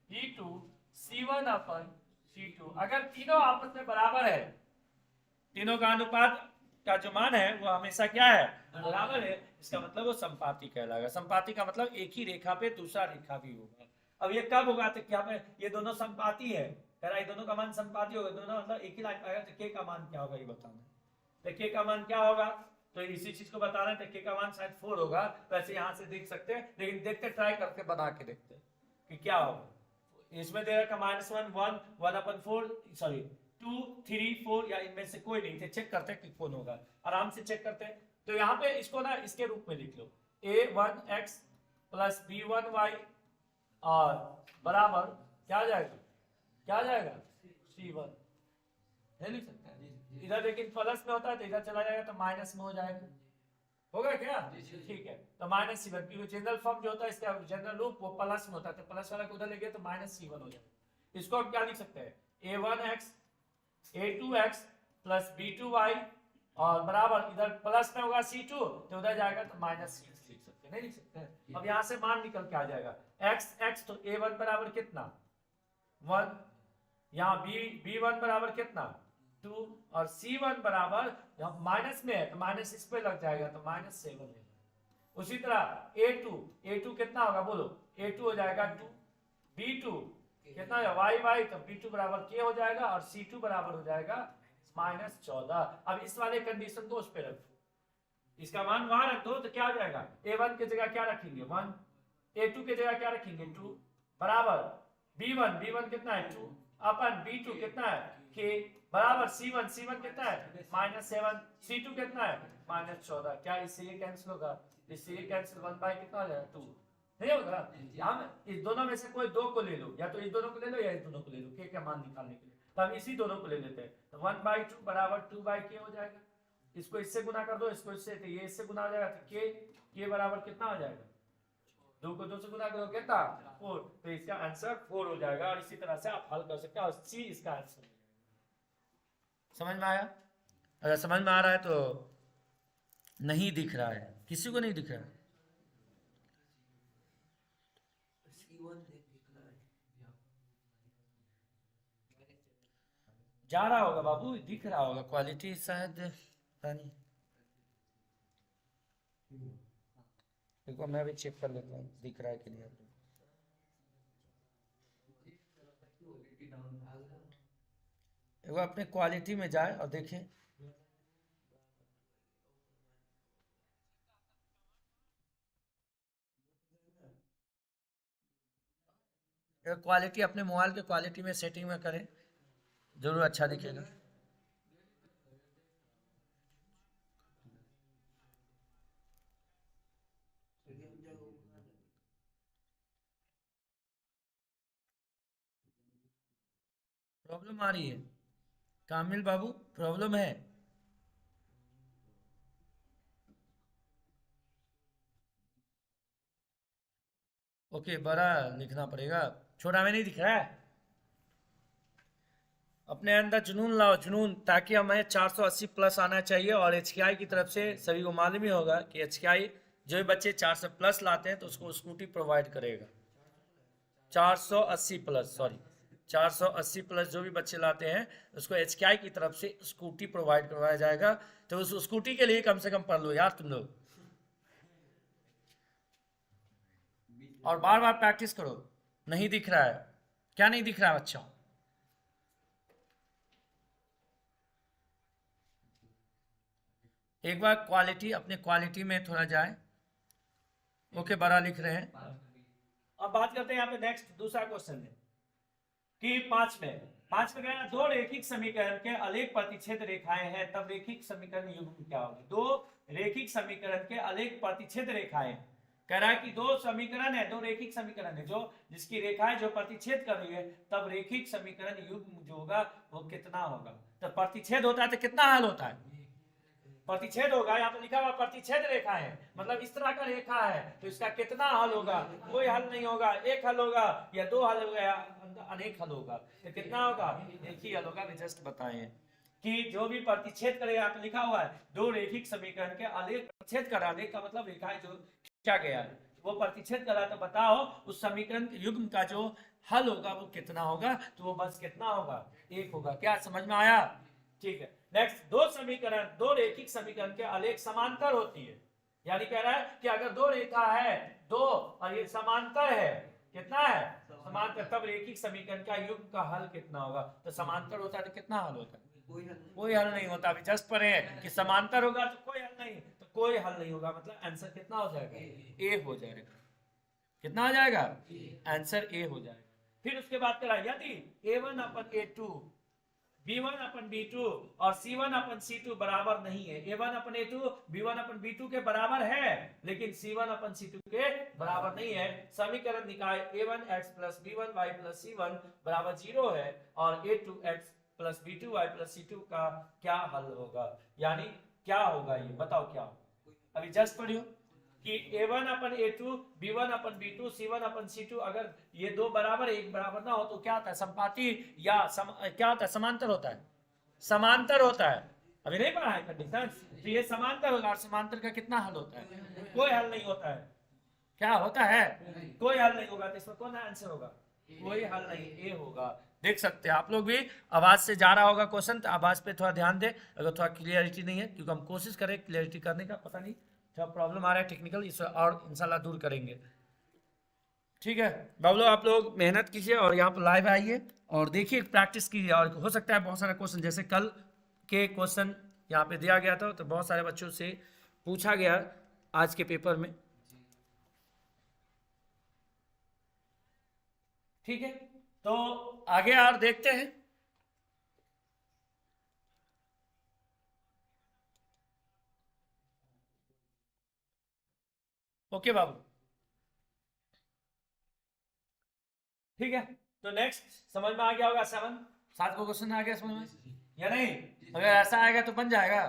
b2 C1 अपन C2, अगर तीनों आपस में बराबर है, तीनों का अनुपात का जो मान है वो हमेशा क्या है, बराबर है, इसका मतलब वो संपाती कहलाएगा। संपाती का मतलब एक ही रेखा पे दूसरा रेखा भी होगा। अब ये कब होगा, तो क्या पे ये दोनों संपाती है, कह रहा है दोनों का मान संपाती होगा, दोनों मतलब एक ही लाइन पाएगा, तो के का मान क्या होगा ये बताना है। तो के का मान क्या होगा, तो इसी चीज को बताना है। तो के का मान शायद 4 होगा, वैसे यहाँ से देख सकते हैं, लेकिन देखते ट्राई करके बना के देखते कि क्या होगा। इसमें दे रखा -1 1 1/4, सॉरी 2 3 4, या इनमें से कोई नहीं थे, चेक करते हैं कि कौन होगा, आराम से चेक करते हैं। तो यहाँ पे इसको ना इसके रूप में लिख लो, a1x प्लस b1y और बराबर क्या आ जाएगा, क्या आ जाएगा, c1 है, लिख सकते हैं। इधर लेकिन प्लस में होता है तो इधर चला जाएगा तो माइनस में हो जाएगा, होगा क्या, ठीक है। तो -c1, क्योंकि जनरल फॉर्म जो होता है इसका जनरल रूप वो प्लस में होता है, तो प्लस वाला को उधर ले गए तो -c1 हो जाएगा। इसको हम क्या लिख सकते हैं, a1x a2x प्लस b2y और बराबर इधर प्लस में होगा c2 तो उधर जाएगा तो -c2 लिख सकते हैं, नहीं लिख सकते हैं। अब यहाँ से मान निकल के आ जाएगा x तो a1 बराबर कितना 1, यहाँ b1 बराबर कितना 2 और c1 बराबर माइनस में है तो माइनस इस पे लग जाएगा तो -7 है। उसी तरह a2 कितना होगा बोलो, a2 हो जाएगा 2, b2 कितना है y तो b2 बराबर k हो जाएगा और c2 बराबर हो जाएगा -14। अब इस वाले कंडीशन को उस पे रखो, इसका मान वहां रख दो तो क्या हो जाएगा, a1 की जगह क्या रखेंगे 1, a2 की जगह क्या रखेंगे 2 बराबर b1 कितना है 2 अपन b2 कितना है k बराबर c1 कितना है -7, c2 कितना है -14। क्या इससे ये कैंसिल होगा, इससे ये कैंसिल 1 कितना हो जाएगा 2, नहीं होगा। यहाँ इस दोनों में से कोई दो को ले लो, या तो इस दोनों को ले लो या इस दोनों को ले लो k का मान निकालने के लिए, तो हम इसी दोनों को ले लेते हैं। तो 1/2 बराबर 2/k हो जाएगा, इसको इससे गुना कर दो, इसको इससे, तो ये इससे गुना हो जाएगा तो k बराबर कितना हो जाएगा, 2 को 2 से गुना करो कितना 4, तो इसका आंसर 4 हो जाएगा। और इसी तरह से आप हल कर सकते हो, और सी इसका आंसर। समझ में आया, अगर समझ में आ रहा है तो नहीं दिख रहा है, किसी को नहीं दिख रहा है, जा रहा होगा बाबू, दिख रहा होगा, क्वालिटी शायद पता नहीं। देखो मैं भी चेक कर लेता हूँ दिख रहा है कि नहीं। वो अपने क्वालिटी में जाए और देखें, क्वालिटी अपने मोबाइल के क्वालिटी में सेटिंग में करें, जरूर अच्छा दिखेगा। प्रॉब्लम आ रही है कामिल बाबू, प्रॉब्लम है, ओके बड़ा लिखना पड़ेगा, छोटा में नहीं दिख रहा है। अपने अंदर जुनून लाओ, जुनून, ताकि हमें 480 प्लस आना चाहिए। और HKI की तरफ से सभी को मालूम ही होगा कि HKI जो भी बच्चे 400 प्लस लाते हैं तो उसको स्कूटी प्रोवाइड करेगा। 480 प्लस, सॉरी 480 प्लस जो भी बच्चे लाते हैं उसको HKI की तरफ से स्कूटी प्रोवाइड करवाया जाएगा। तो उस स्कूटी के लिए कम से कम पढ़ लो यार तुम लोग, और बार बार प्रैक्टिस करो। नहीं दिख रहा है, क्या नहीं दिख रहा है बच्चों, एक बार क्वालिटी, अपने क्वालिटी में थोड़ा जाए। ओके बड़ा लिख रहे हैं। अब बात करते हैं यहाँ पे नेक्स्ट दूसरा क्वेश्चन है कि 5 में कहना दो रैखिक समीकरण के अलेख प्रतिच्छेद रेखाएं हैं, तब रैखिक समीकरण युग्म क्या होगी। दो रैखिक समीकरण के अलेख प्रतिच्छेद रेखाएं, कह रहा है कि दो समीकरण है, दो रैखिक समीकरण है जो जिसकी रेखाएं जो प्रतिच्छेद कर रही है, तब रैखिक समीकरण युग्म जो होगा वो कितना होगा। तो प्रतिच्छेद होता है तो कितना हल होता है, प्रतिच्छेद होगा, यहाँ पे लिखा हुआ प्रतिच्छेद रेखा है, मतलब इस तरह का रेखा है तो इसका कितना हल होगा। कोई हल नहीं होगा, एक हल होगा या दो हल होगा या अनेक हल होगा, तो कितना होगा, एक ही हल होगा। मैं जस्ट बताएं कि जो भी प्रतिच्छेद करेगा, यहाँ पे लिखा हुआ है दो रैखिक समीकरण के अलेख प्रतिच्छेद कर, अलेख का मतलब रेखाएं जो खींचा गया है वो प्रतिच्छेद कर रहा है, तो बताओ उस समीकरण के युग्म का जो हल होगा वो कितना होगा, तो वो बस कितना होगा, 1 होगा। क्या समझ में आया? ठीक है। नेक्स्ट, दो रेखिक समीकरण के आलेख समांतर होती है, यानी कह रहा है कि अगर दो रेखा है, दो, और ये समांतर है, कितना है, समांतर, तब रेखिक समीकरण का युग्म का हल कितना होगा। तो समांतर होता है तो कितना हल होता है, कोई हल नहीं होता। अभी जस्ट पढ़े हैं कि समांतर होगा तो कोई हल नहीं, तो कोई हल नहीं होगा, मतलब आंसर कितना हो जाएगा, ए हो जाएगा। कितना हो जाएगा, आंसर ए हो जाएगा। फिर उसके बाद करा, यदि a1 अपन a2, b1 अपन b2 और c1 अपन c2 बराबर नहीं है, a1 अपन a2 b1 अपन b2 के बराबर है, लेकिन c1 अपन c2 के बराबर नहीं है, समीकरण निकाय a1x plus b1y plus c1 बराबर 0 है, और a2x plus b2y plus c2 का क्या हल होगा, यानी क्या होगा, ये बताओ क्या होगा। अभी जस्ट पढ़ियो कि a1 अपन a2, b1 अपन b2, c1 अपन c2, अगर ये दो बराबर एक बराबर ना हो तो क्या होता है, समपाती या क्या होता है, समांतर होता है, समांतर होता है। अभी नहीं पढ़ा है कंडीशन, तो ये समांतर होगा, और समांतर का कितना हल होता है, कोई हल नहीं होता है। क्या होता है, कोई हल नहीं होगा, तो इसमें कौन आंसर होगा, कोई हल नहीं, ए होगा। देख सकते हैं आप लोग भी, आवाज से जा रहा होगा क्वेश्चन, तो आवाज पे थोड़ा ध्यान दे, अगर थोड़ा क्लियरिटी नहीं है, क्योंकि हम कोशिश करें क्लियरिटी करने का, पता नहीं थोड़ा प्रॉब्लम आ रहा है टेक्निकल, इसे और इंशाल्लाह दूर करेंगे। ठीक है बाबू लोग, आप लोग मेहनत कीजिए और यहाँ पर लाइव आइए और देखिए, प्रैक्टिस कीजिए, और हो सकता है बहुत सारा क्वेश्चन, जैसे कल के क्वेश्चन यहाँ पे दिया गया था, तो बहुत सारे बच्चों से पूछा गया आज के पेपर में। ठीक है, तो आगे और देखते हैं। ओके बाबू, ठीक है, तो नेक्स्ट समझ में आ गया होगा, 7 को क्वेश्चन आ गया समझ में या नहीं, अगर ऐसा आएगा तो बन जाएगा।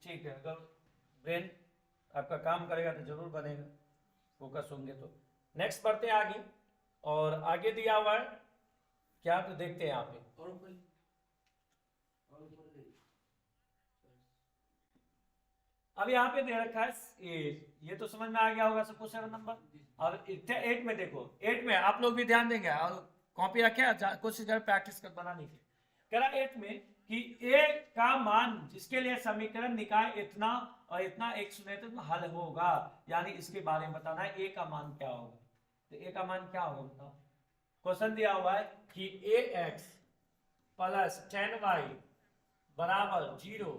ठीक है, अगर ब्रेन आपका काम करेगा तो जरूर बनेगा, फोकस होंगे तो। नेक्स्ट पढ़ते हैं आगे, और आगे दिया हुआ है क्या, तो देखते हैं यहाँ पे। अब यहाँ पे दे रखा है ये तो समझ में आ गया होगा सबको 7 नंबर। और 8 में देखो, 8 में आप लोग भी ध्यान देंगे और कॉपी रखे, कोशिश करें प्रैक्टिस कर बनाने की। कह रहा 8 में कि a का मान जिसके लिए समीकरण निकाय इतना और इतना एक सुने तो हल होगा, यानी इसके बारे में बताना है, a का मान क्या होगा। तो a का मान क्या होगा बताओ। क्वेश्चन दिया हुआ है कि ax प्लस 10y बराबर 0,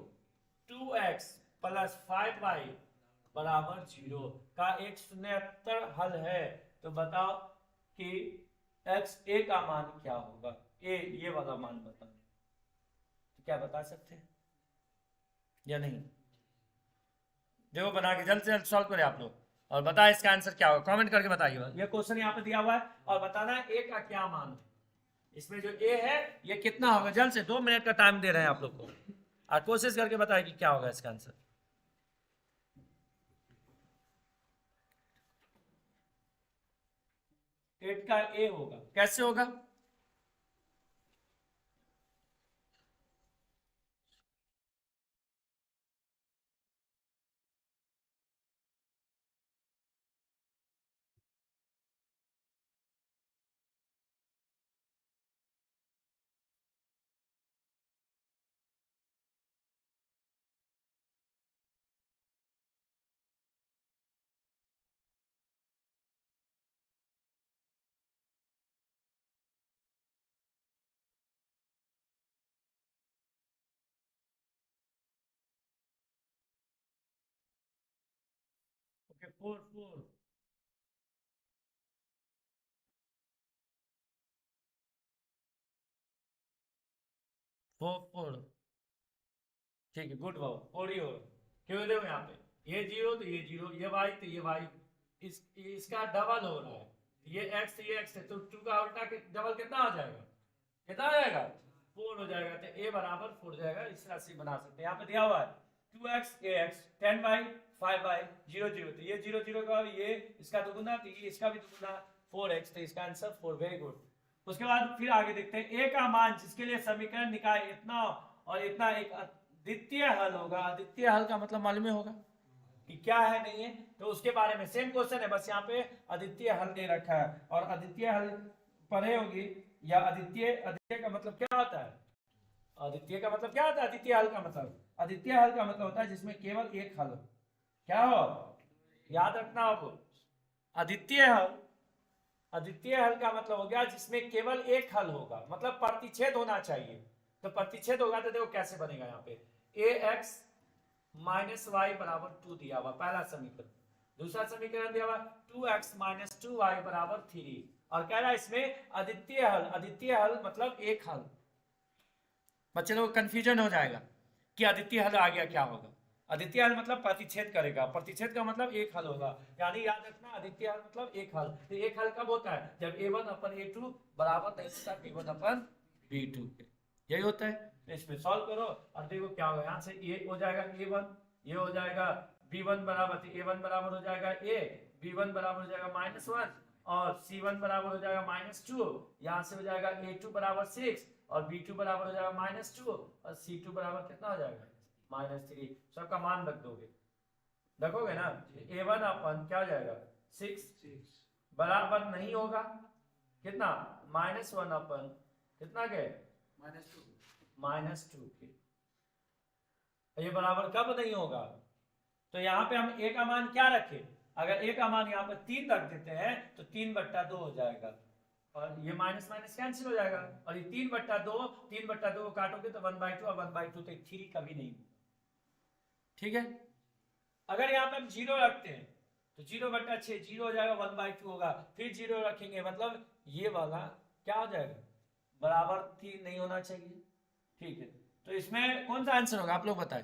2x प्लस 5y बराबर 0 का एक शून्यतर हल है, तो बताओ कि x a का मान क्या होगा, a ये वाला मान बताओ। तो क्या बता सकते हैं या नहीं, देखो बना के जल्द से जल्द सॉल्व करें आप लोग, और बताए इसका आंसर क्या होगा, कमेंट करके बताइए। ये क्वेश्चन यहाँ पे दिया हुआ है और बताना है a का क्या मान है, इसमें जो a है ये कितना होगा। जल्द से 2 मिनट का टाइम दे रहे हैं आप लोग को, और कोशिश करके बताए कि क्या होगा इसका आंसर। एट का ए होगा, कैसे होगा, ओके 4 4 4 4, ठीक है, गुड बाबू, 4 ही होगा। क्यों देखो यहाँ पे ये 0 तो ये 0, ये y तो ये y, इसका डबल हो रहा है, ये x तो ये x है, तो 2 का उल्टा डबल कितना हो जाएगा, कितना हो जाएगा, 4 हो जाएगा। तो a बराबर 4 जाएगा, इस राशि बना सकते हैं। यहाँ पे दिया हुआ है 2x ax 10y 5y 0 0, तो ये 0 0 का ये इसका दुगुना, तो ये इसका भी दुगुना 4x, तो इसका आंसर 4, वेरी गुड। उसके बाद फिर आगे देखते हैं, a का मान जिसके लिए समीकरण निकाय इतना और इतना एक द्वितीय हल होगा। द्वितीय हल का मतलब मालूम होगा, कि क्या है नहीं है, तो उसके बारे में सेम क्वेश्चन है, बस यहाँ पे अद्वितीय हल दे रखा है। और अद्वितीय हल पढ़े होगी, या अद्वितीय का मतलब क्या होता है? अद्वितीय का मतलब क्या होता है? अद्वितीय हल का मतलब, अद्वितीय हल का मतलब होता है जिसमें केवल एक हल हो। क्या हो? याद रखना आपको, अद्वितीय हल, अद्वितीय हल का मतलब हो गया जिसमें केवल एक हल होगा, मतलब प्रतिच्छेद होना चाहिए। तो प्रतिच्छेद होगा तो देखो कैसे बनेगा, यहाँ पे ax माइनस वाई बराबर 2 दिया हुआ पहला समीकरण, दूसरा समीकरण दिया हुआ 2x माइनस 2y बराबर 3, और कह रहा है इसमें अद्वितीय हल, अद्वितीय हल मतलब एक हल। बच्चे लोग कंफ्यूजन हो जाएगा कि अद्वितीय हल आ गया क्या होगा। अद्वितीय हल मतलब प्रतिच्छेद करेगा, प्रतिच्छेद का मतलब एक हल होगा, यानी याद रखना अद्वितीय हल मतलब एक हल। तो एक हल कब होता है? जब a1 अपन a2 बराबर नहीं होता b1 अपन b2 के, यही होता है। तो इसमें सॉल्व करो और देखो क्या होगा, यहाँ से ये हो जाएगा a1, ये हो जाएगा b1 बराबर, a1 बराबर हो जाएगा a, b1 बराबर हो जाएगा -1, और c1 बराबर हो जाएगा -2, यहाँ से हो जाएगा a2 बराबर 6, और b2 बराबर हो जाएगा -2, और c2 बराबर कितना हो जाएगा? -3। सबका मान रख दोगे, रखोगे ना, a1 अपन क्या हो जाएगा 6 बराबर नहीं होगा कितना, -1 अपन कितना के -2 के, ये बराबर कब नहीं होगा? तो यहाँ पे हम a का मान क्या रखें? अगर a का मान यहाँ पर 3 रख देते हैं तो 3/2 हो जाएगा, और ये माइनस माइनस कैंसिल हो जाएगा, और ये 3/2 को काटोगे तो 1/2, और 1/2 तो 3 कभी नहीं। ठीक है, अगर यहाँ पे हम 0 रखते हैं तो 0/6 0 हो जाएगा, 1/2 होगा, फिर 0 रखेंगे, मतलब ये वाला क्या हो जाएगा, बराबर 3 नहीं होना चाहिए। ठीक है, तो इसमें कौन सा आंसर होगा आप लोग बताएं।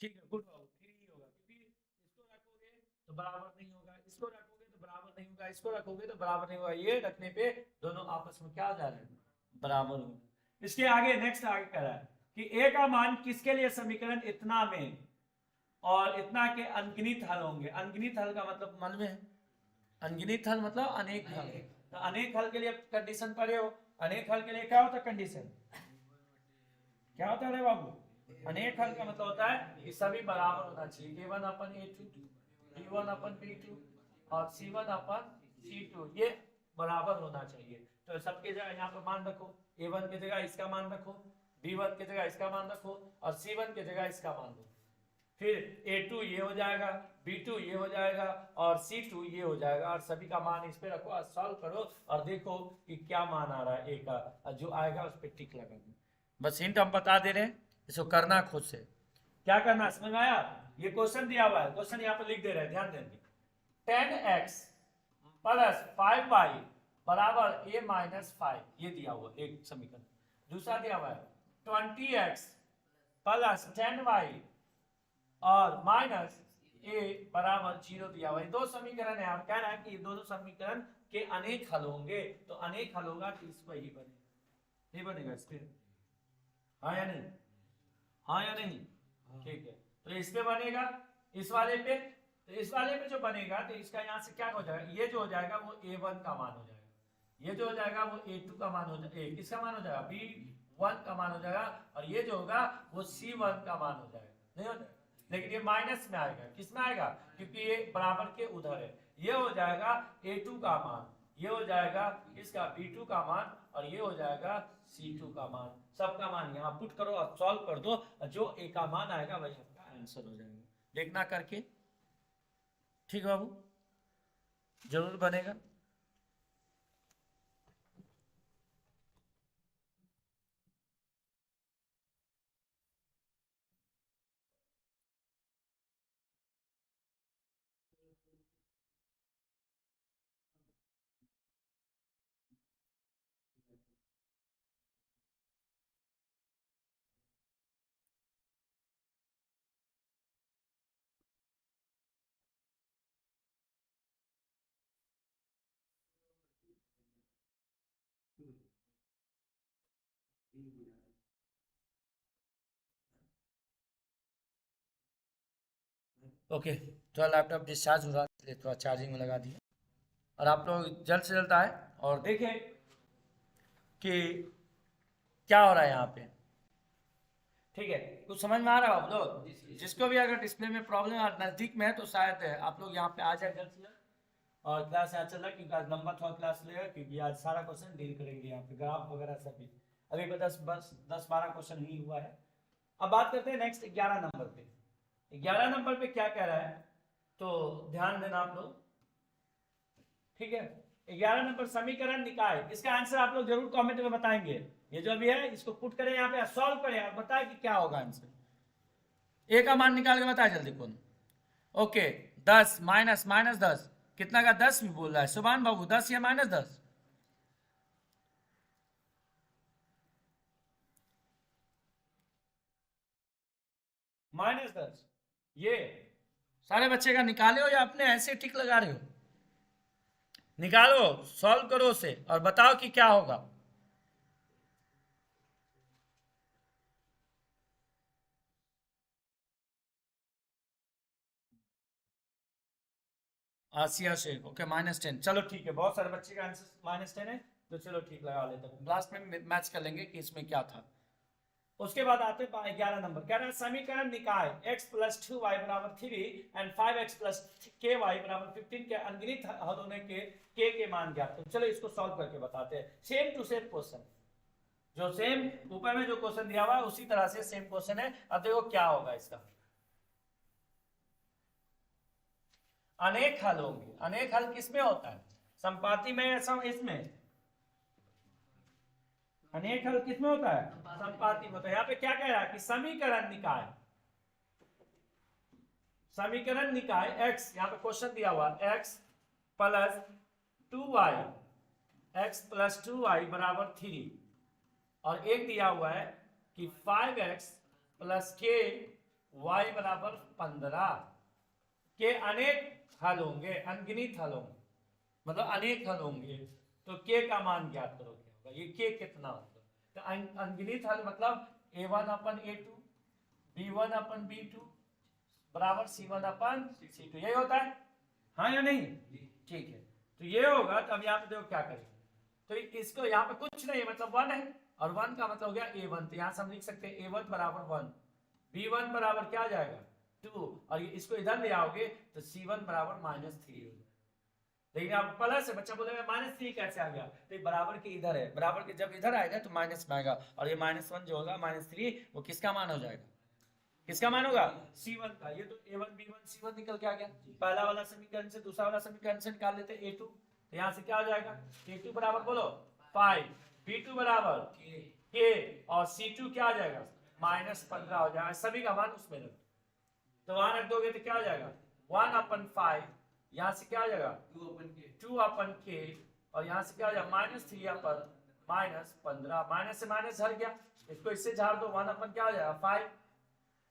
ठीक है, गुड बाबू, 3 ही होगा, क्योंकि इसको रखोगे तो बराबर नहीं होगा, इसको रखोगे तो बराबर नहीं होगा, इसको रखोगे तो बराबर नहीं होगा, ये रखने पे दोनों आपस में क्या हो जा रहे हैं, बराबर हो। इसके आगे नेक्स्ट आगे कह रहा है कि a का मान किसके लिए समीकरण इतना में और इतना के अनगिनत हल होंगे। अनगिनत हल का मतलब मालूम है, अनगिनत हल मतलब अनेक हल। तो अनेक हल के लिए कंडीशन पढ़े हो, अनेक हल के लिए क्या होता है कंडीशन, क्या होता है रे बाबू? अनेक हल का मतलब होता है कि सभी बराबर होना चाहिए, a1 अपन a2, b1 अपन b2, और c1 अपन c2, ये बराबर होना चाहिए। तो सबके जगह यहाँ पे मान रखो, a1 की जगह इसका मान रखो, b1 की जगह इसका मान रखो, और c1 की जगह इसका मान रखो, फिर a2 ये हो जाएगा, b2 ये हो जाएगा, और c2 ये हो जाएगा, और सभी का मान इस पे रखो और सॉल्व करो, और देखो कि क्या मान आ रहा है a का, और जो आएगा उस पर टिक लगा दो। बस हिंट हम बता दे रहे हैं, इसको करना खुद से। क्या करना समझ में आया? ये क्वेश्चन दिया हुआ है, क्वेश्चन यहाँ पर लिख दे रहे हैं, ध्यान देंगे। 10x प्लस 5y बराबर a-5, ये दिया हुआ एक समीकरण। दूसरा दिया हुआ है 20x प्लस 10y और माइनस a बराबर 0 दिया हुआ है। दो समीकरण है, आप कह रहे हैं कि दोनों समीकरण के अनेक हल होंगे, तो अनेक हल होगा तो इसको ही बनेगा, नहीं बनेगा इसके, हाँ या नहीं, हाँ या नहीं? ठीक है, तो इस पे बनेगा, इस वाले पे, तो इस वाले पे जो बनेगा तो इसका यहाँ से क्या हो जाएगा, ये जो हो जाएगा वो a1 का मान हो जाएगा, ये जो हो जाएगा वो a2 का मान हो जाएगा, किसका मान हो जाएगा, b1 का मान हो जाएगा, और ये जो होगा वो c1 का मान हो जाएगा, नहीं हो जाएगा, लेकिन ये माइनस में आएगा, किस में आएगा, क्योंकि ये बराबर के उधर है। ये हो जाएगा a2 का मान, ये हो जाएगा इसका b2 का मान, और ये हो जाएगा c2 का मान। सबका मान यहाँ पुट करो और सॉल्व कर दो, जो a का मान आएगा वही आपका आंसर हो जाएगा। देखना करके, ठीक बाबू, जरूर बनेगा। ओके, थोड़ा लैपटॉप डिस्चार्ज हो रहा है इसलिए थोड़ा चार्जिंग में लगा दिया, और आप लोग जल्द से जल्द आए और देखें कि क्या हो रहा है यहाँ पे? ठीक है, कुछ समझ में आ रहा है आप लोग? जिसको भी अगर डिस्प्ले में प्रॉब्लम और नजदीक में है तो शायद आप लोग यहाँ पे आ जाए जल्द से जल्द, और क्लास आज चल रहा है क्योंकि आज लंबा थोड़ा क्लास लेगा, क्योंकि आज सारा क्वेश्चन डील करेंगे यहाँ पे, ग्राफ वगैरह सभी। अभी भी 10-12 क्वेश्चन ही हुआ है। अब बात करते हैं नेक्स्ट 11 नंबर पे। 11 नंबर पे क्या कह रहा है, तो ध्यान देना आप लोग, ठीक है। 11 नंबर समीकरण निकाय, इसका आंसर आप लोग जरूर कमेंट में बताएंगे। ये जो भी है इसको पुट करें यहाँ पे, सॉल्व करें और बताएं कि क्या होगा आंसर। ए का मान निकाल के बताए जल्दी कौन। ओके, 10 माइनस माइनस 10 कितना का, 10 भी बोल रहा है सुभान बाबू, 10 या माइनस 10? -10। ये सारे बच्चे का निकाले हो या अपने ऐसे टिक लगा रहे हो? निकालो, सॉल्व करो उसे और बताओ कि क्या होगा। आसिया शेख, ओके -10। चलो ठीक है, बहुत सारे बच्चे का आंसर -10 है, तो चलो ठीक लगा लेते हैं, लास्ट में मैच कर लेंगे कि इसमें क्या था। उसके बाद आते हैं 11 नंबर, कह रहा है समीकरण निकाय x + 2y = 3 and 5x + ky = 15 के अनगिनत हल होने के k के मान ज्ञात। तो चलो इसको सॉल्व करके बताते हैं। सेम टू सेम क्वेश्चन, जो सेम ऊपर में जो क्वेश्चन दिया हुआ है उसी तरह से सेम क्वेश्चन है। अब देखो क्या होगा इसका। अनेक हल होंगे, अनेक हल किसमें होता है, संपाती में या इसमें? अनेक हल किसमें होता है, संपाती में। तो यहाँ पे क्या कह रहा है कि समीकरण निकाय, समीकरण निकाय x, यहाँ पे क्वेश्चन दिया हुआ x + 2y, x + 2y = 3, और एक दिया हुआ है कि 5x + k y = 15 के अनेक हल होंगे, अनगिनत हल होंगे, मतलब अनेक हल होंगे। तो k का मान ज्ञात करो, क्या होगा ये k कितना होगा। तो अनगिनत हल मतलब a1/a2 b1/b2 बराबर c1/c2, यही होता है, हाँ या नहीं? ठीक है, तो ये होगा। तो अब यहाँ पे देखो क्या करें, तो इसको यहाँ पे कुछ नहीं मतलब 1 है, और 1 का मतलब हो गया a1, तो यहाँ से हम लिख सकते हैं a1 = 1, b1 बराबर क्या आ जाएगा 2, और इसको इधर ले आओगे तो c1 = -3 हो जाएगा। लेकिन आप प्लस है, बच्चा बोलेगा -3 कैसे आ गया, तो बराबर के इधर है, बराबर के जब इधर आएगा तो माइनस में आएगा, और ये -1 जो होगा -3 वो किसका मान हो जाएगा, किसका मान होगा, C1 का। ये तो A1 B1 C1 निकल के आ गया। पहला वाला समीकरण से दूसरा वाला समीकरण से निकाल लेते A2, तो यहाँ से क्या हो जाएगा, A2 बराबर बोलो 5, B2 बराबर K, और C2 क्या आ जाएगा -15 हो जाएगा। सभी का मान उसमें रख, तो वहां रख दोगे तो क्या हो जाएगा 1/5, यहाँ से क्या हो जाएगा 2/k, और यहाँ से क्या हो जाएगा -3/-15, माइनस से माइनस हट गया, इसको इससे झाड़ दो, 1 क्या हो जाएगा 5।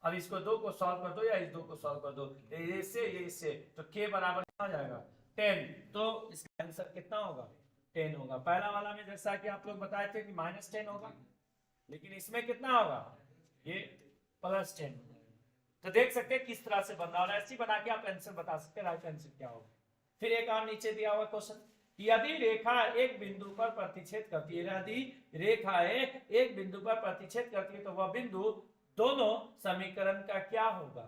अब इसको 2 को सॉल्व कर दो या इस 2 को सॉल्व कर दो, ये इससे, तो k बराबर क्या हो जाएगा 10। तो इसका आंसर कितना होगा 10 होगा। पहला वाला में जैसा कि आप लोग बताए थे कि -10 होगा, लेकिन इसमें कितना होगा ये +10। तो देख सकते हैं किस तरह से बन रहा है, ऐसी बना के आप आंसर बता सकते हैं राइट आंसर क्या होगा। फिर एक और नीचे दिया हुआ क्वेश्चन, यदि रेखा एक बिंदु पर प्रतिच्छेद करती है, यदि रेखा एक बिंदु पर प्रतिच्छेद करती है तो वह बिंदु दोनों समीकरण का क्या होगा,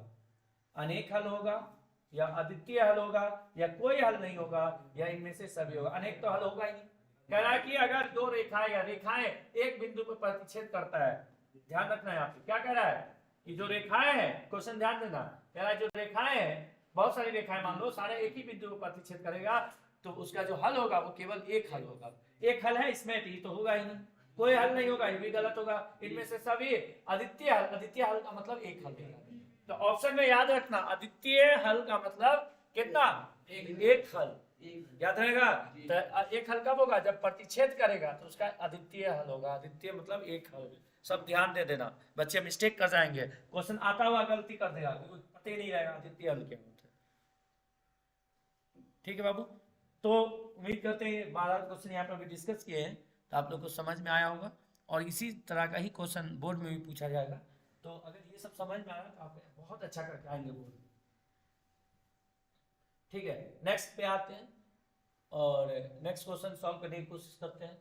अनेक हल होगा या अद्वितीय हल होगा या कोई हल नहीं होगा या इनमें से सभी होगा। अनेक तो हल होगा ही नहीं। कह रहा है कि अगर दो रेखाएं या रेखाएं एक बिंदु पर प्रतिच्छेद करता है, ध्यान रखना है आपको क्या कह रहा है कि जो रेखाएं हैं, क्वेश्चन ध्यान देना, कह रहा है जो रेखाएं हैं, बहुत सारी रेखाएं मान लो, सारे एक ही बिंदु पर प्रतिच्छेद करेगा, तो उसका जो हल होगा वो केवल एक हल होगा। एक हल है इसमें, तो होगा ही नहीं, कोई हल नहीं होगा, ये भी गलत होगा। इनमें से सभी अद्वितीय हल, अद्वितीय हल का मतलब एक हल होगा। तो ऑप्शन में याद रखना, अद्वितीय हल का मतलब कितना, एक हल, याद रहेगा। तो एक हल कब होगा, जब प्रतिच्छेद करेगा तो उसका अद्वितीय हल होगा। अद्वितीय मतलब एक हल, सब ध्यान दे देना, बच्चे मिस्टेक कर जाएंगे, क्वेश्चन आता हुआ गलती कर देगा, पता ही नहीं रहेगा अद्वितीय हल क्या होता है। ठीक है बाबू, तो उम्मीद करते हैं 12 क्वेश्चन यहाँ पर भी डिस्कस किए हैं, तो आप लोग को समझ में आया होगा, और इसी तरह का ही क्वेश्चन बोर्ड में भी पूछा जाएगा। तो अगर ये सब समझ में आया तो आप बहुत अच्छा करके आएंगे बोर्ड में। ठीक है, नेक्स्ट पे आते हैं और नेक्स्ट क्वेश्चन सॉल्व करने की कोशिश करते हैं।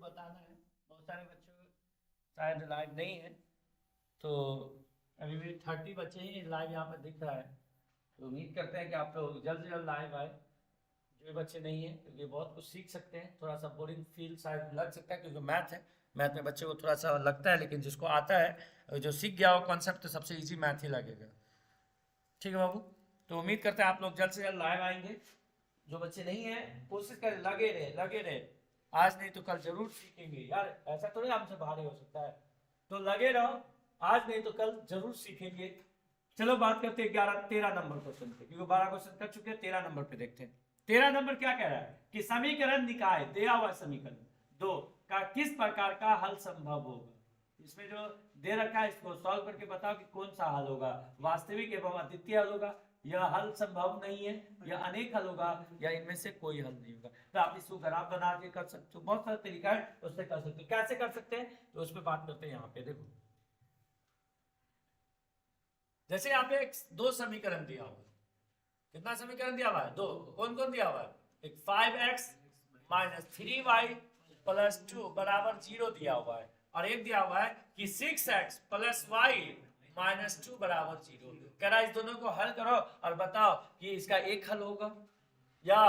बताना है, बहुत सारे बच्चों शायद लाइव नहीं है, तो अभी भी 30 बच्चे ही लाइव यहाँ पर दिख रहा है। तो उम्मीद करते हैं कि आप लोग जल्द से जल्द लाइव आए, जो बच्चे नहीं हैं, क्योंकि बहुत कुछ सीख सकते हैं। थोड़ा सा बोरिंग फील शायद लग सकता है क्योंकि मैथ है, मैथ में बच्चे को थोड़ा सा लगता है, लेकिन जिसको आता है, जो सीख गया हो कॉन्सेप्ट, तो सबसे ईजी मैथ ही लगेगा। ठीक है बाबू, तो उम्मीद करते हैं आप लोग जल्द से जल्द लाइव आएंगे। जो बच्चे नहीं हैं कोशिश करें, लगे रहे लगे रहे, आज नहीं तो कल जरूर सीखेंगे यार, ऐसा थोड़ी हमसे भारी हो सकता है, तो लगे रहो, आज नहीं तो कल जरूर सीखेंगे। चलो बात करते हैं 13 नंबर क्वेश्चन पे, क्योंकि 12 क्वेश्चन कर चुके हैं, 13 नंबर पे देखते हैं। 13 नंबर क्या कह रहा है कि समीकरण निकाय दिया हुआ समीकरण 2 का किस प्रकार का हल संभव होगा। इसमें जो दे रखा है इसको सॉल्व करके बताओ कि कौन सा हल होगा, वास्तविक एवं अद्वितीय हल होगा, यह हल संभव नहीं है, यह अनेक हल होगा, या इनमें से कोई हल नहीं होगा। तो आप इसको ग्राफ बना के कर सकते हो, बहुत सारा तरीका है उससे कर सकते हो। कैसे कर सकते हैं तो उस पर बात करते हैं। यहाँ पे देखो, जैसे यहाँ पे दो समीकरण दिया हुआ है, कितना समीकरण दिया हुआ है, दो। कौन कौन दिया हुआ है, एक 5x माइनस 3y प्लस 2 बराबर 0 दिया हुआ है, और एक दिया हुआ है कि 6x प्लस y माइनस 2 बराबर 0। कह रहा है इस दोनों को हल करो और बताओ कि इसका एक हल होगा, या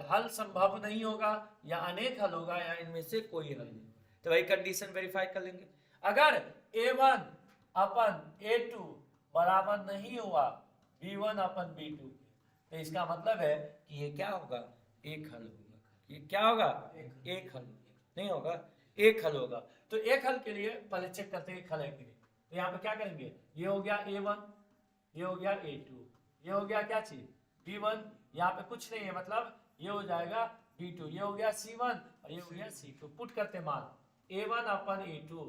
हल संभव नहीं होगा, या अनेक हल होगा, या इनमें से कोई हल नहीं। तो वही कंडीशन वेरीफाई कर लेंगे। अगर a1 अपन a2 बराबर नहीं हुआ b1 अपन b2, तो इसका मतलब है कि ये क्या होगा, एक हल होगा। ये क्या होगा, एक हल नहीं होगा, एक हल होगा। तो एक हल के लिए पहले चेक करते हैं एक हल है कि नहीं। तो यहाँ पे क्या करेंगे, ये हो गया a1, ये हो गया a2, ये हो गया क्या चीज b1, यहाँ पे कुछ नहीं है, मतलब ये हो जाएगा b2, ये हो गया c1 और ये हो गया c2। पुट करते मान a1 अपन a2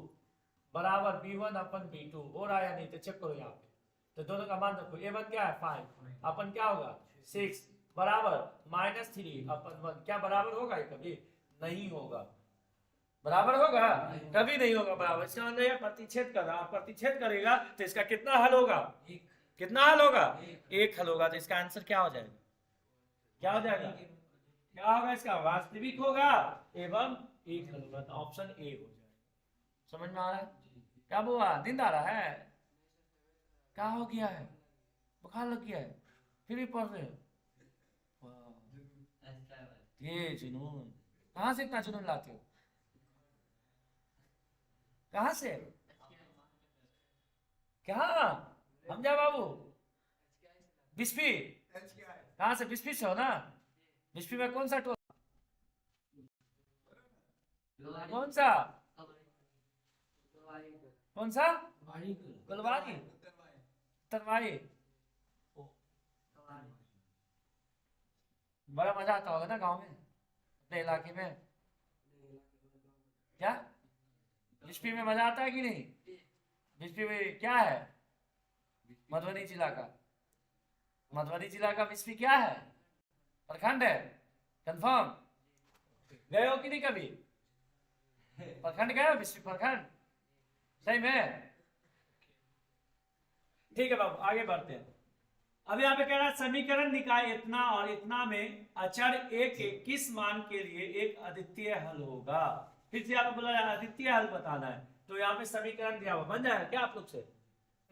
बराबर b1 अपन b2 हो रहा है या नहीं, तो चेक करो यहाँ पे। तो दोनों का मान रखो, a1 क्या है 5, अपन क्या होगा 6 बराबर माइनस 3 अपन 1, क्या बराबर होगा, ये कभी नहीं होगा। बराबर होगा, कभी नहीं होगा बराबर। इसका मतलब यह प्रतिच्छेद कर रहा, प्रतिच्छेद करेगा तो इसका कितना हल होगा, कितना हल होगा, एक हल होगा। तो इसका आंसर क्या हो जाएगा, क्या हो जाएगा, क्या होगा, इसका वास्तविक होगा एवं एक हल होगा। तो ऑप्शन ए हो जाएगा। समझ में आ रहा है, क्या हुआ, नींद आ रहा है, क्या हो गया है, बुखार लग गया है, फिर भी पढ़ रहे हो, ये जुनून, कहां से इतना जुनून लाते हो, कहां से, क्या हमजा बाबू, बिस्फी, कहां से, बिस्फी से हो ना, बिस्फी में कौन सा टोल, कौन सा, कौन सा, गुलवारी, तरवारी, बड़ा मजा आता होगा ना गांव में, अपने इलाके में, क्या बिस्फी में मजा आता है कि नहीं, बिस्फी में क्या है, मधुबनी जिला का, मधुबनी जिला का बिस्फी क्या है, प्रखंड है, कंफर्म, गए हो कि नहीं कभी, प्रखंड गए हो, बिस्फी प्रखंड, सही में, ठीक है बाबू आगे बढ़ते हैं। अब यहाँ पे कह रहा है समीकरण निकाय इतना और इतना में अचर एक के किस मान के लिए एक अद्वितीय हल होगा। फिर से यहाँ पे बोला अद्वितीय हल बताना है, तो यहाँ पे समीकरण दिया हुआ बन जाएगा क्या आप लोग से,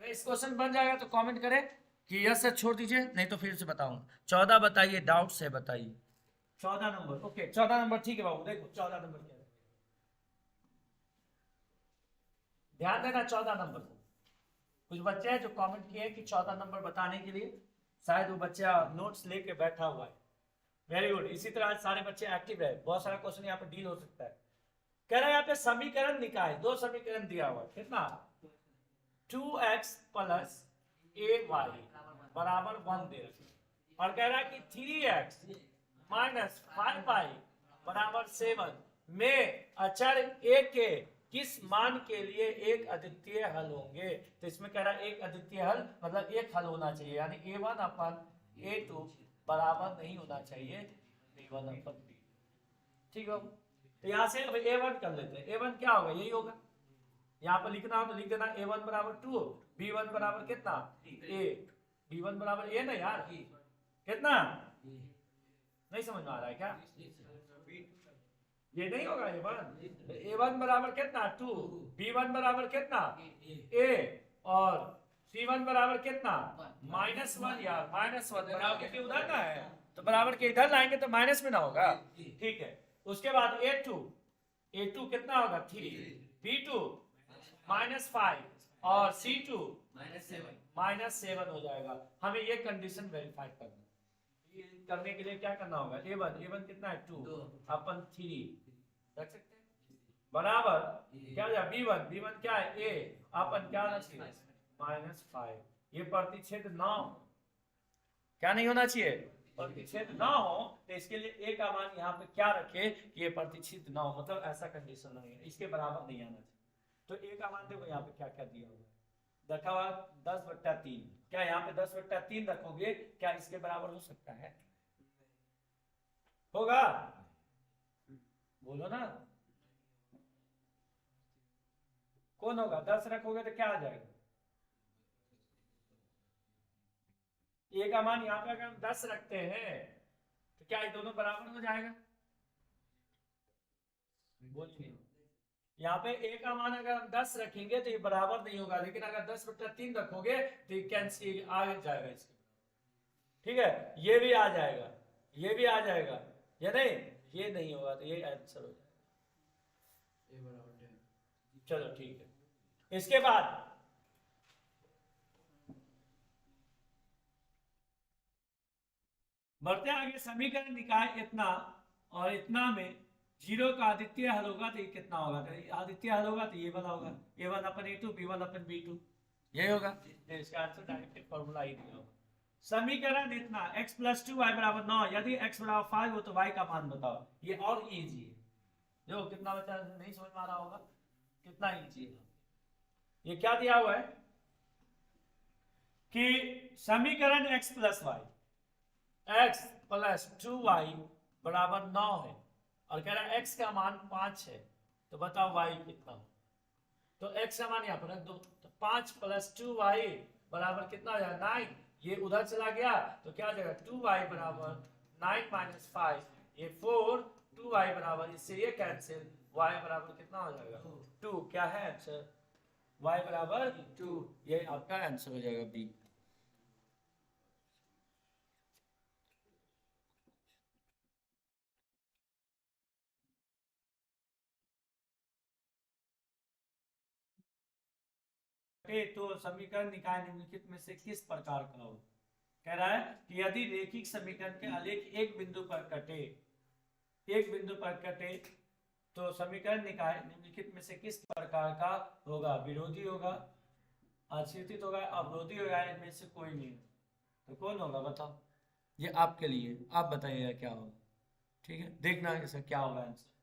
इस क्वेश्चन बन जाएगा तो कमेंट करें कि यस से छोड़ दीजिए, नहीं तो फिर से बताऊंगा। 14 बताइए, डाउट से बताइए, 14 नंबर, ओके 14 नंबर, ठीक है बाबू। देखो 14 नंबर क्या है, ध्यान देना 14 नंबर। कुछ बच्चे हैं जो कमेंट किए कि 14 नंबर बताने के लिए, शायद वो बच्चा नोट्स लेके बैठा हुआ है, वेरी गुड। इसी तरह सारे बच्चे एक्टिव रहे, बहुत सारा क्वेश्चन यहाँ पे डील हो सकता है। कह रहा है यहाँ पे समीकरण निकाय, दो समीकरण दिया हुआ है, कितना 2x प्लस ay बराबर 1 दे रखा, और कह रहा है कि 3x माइनस 5y बराबर 7 में अचर a के किस मान के लिए एक अद्वितीय हल होंगे। तो इसमें कह रहा है एक अद्वितीय हल मतलब एक हल होना चाहिए, यानी a1 अपन a2 बराबर नहीं होना चाहिए b1 अपन b। ठीक है, तो यहाँ से अब a1 कर लेते हैं। a1 क्या होगा, यही होगा, यहाँ पर लिखना हो तो लिख देना a1 बराबर 2, b1 बराबर कितना a, b1 बराबर a ना यार, कितना नहीं समझ में आ रहा है क्या, ये नहीं होगा A1 बराबर कितना 2, B1 बराबर कितना A, और C1 बराबर कितना -1। यार -1 बराबर के उधर ना है, तो बराबर के इधर लाएंगे तो माइनस में ना होगा। ठीक है, उसके बाद A2 कितना होगा 3, B2 -5 और C2 -7 हो जाएगा। हमें ये कंडीशन वेरीफाई करना करने के लिए क्या करना होगा, A1 कितना है 2 अपन 3 रख सकते हैं, बराबर क्या हो जाए B1 क्या है A अपन क्या रखेंगे -5। ये प्रतिच्छेद ना हो, क्या नहीं होना चाहिए, प्रतिच्छेद ना हो, तो इसके लिए A का मान यहाँ पे क्या रखे कि ये प्रतिच्छेद ना हो, मतलब ऐसा कंडीशन नहीं है, इसके बराबर नहीं आना चाहिए। तो A का मान देखो यहाँ पे क्या क्या दिया होगा, रखा हुआ 10/3। क्या यहाँ पे 10/3 रखोगे, क्या इसके बराबर हो सकता है, होगा, बोलो ना, कौन होगा, 10 रखोगे तो क्या आ जाएगा, A का मान यहाँ पे अगर हम 10 रखते हैं तो क्या ये दोनों बराबर हो जाएगा, बोलिए। यहाँ पे A का मान अगर हम 10 रखेंगे तो ये बराबर नहीं होगा, लेकिन अगर 10/3 रखोगे तो ये कैंसिल आ जाएगा इसके, ठीक है, ये भी आ जाएगा, ये भी आ जाएगा, या नहीं, ये नहीं होगा तो ये आंसर हो जाएगा। चलो ठीक है, इसके बाद बढ़ते आगे, समीकरण निकाय इतना और इतना में जीरो का आदित्य हल होगा तो ये कितना होगा, तो आदित्य हल होगा तो ये वाला होगा A1/A2 B1/B2, यही होगा। तो इसका आंसर डायरेक्ट फॉर्मूला ही दिया होगा। समीकरण इतना x + 2y = 9, यदि x = 5 हो तो y का मान बताओ। ये और इजी है, जो कितना बच्चा नहीं समझ में आ रहा होगा, कितना इजी है। ये क्या दिया हुआ है कि समीकरण x + 2y = 9 है, और कह रहा है x का मान 5 है, तो बताओ y कितना हो। तो x का मान यहाँ पर रख दो, तो 5 + 2y बराबर कितना हो जाएगा 9, ये उधर चला गया तो क्या हो जाएगा 2y = 9 - 5, ये 4, 2y बराबर, इससे ये कैंसिल, y बराबर कितना हो जाएगा 2, क्या है आंसर, y बराबर 2, ये आपका आंसर हो जाएगा बी। तो समीकरण निकाय निम्नलिखित में से किस प्रकार का हो, कह रहा है कि यदि रेखिक समीकरण के आलेख एक बिंदु पर कटे तो समीकरण निकाय निम्नलिखित में से किस प्रकार का होगा, विरोधी होगा, आश्रित होगा, अवरोधी होगा, इनमें से कोई नहीं, तो कौन होगा बताओ, ये आपके लिए, आप बताइएगा क्या होगा, ठीक है, देखना है क्या होगा आंसर।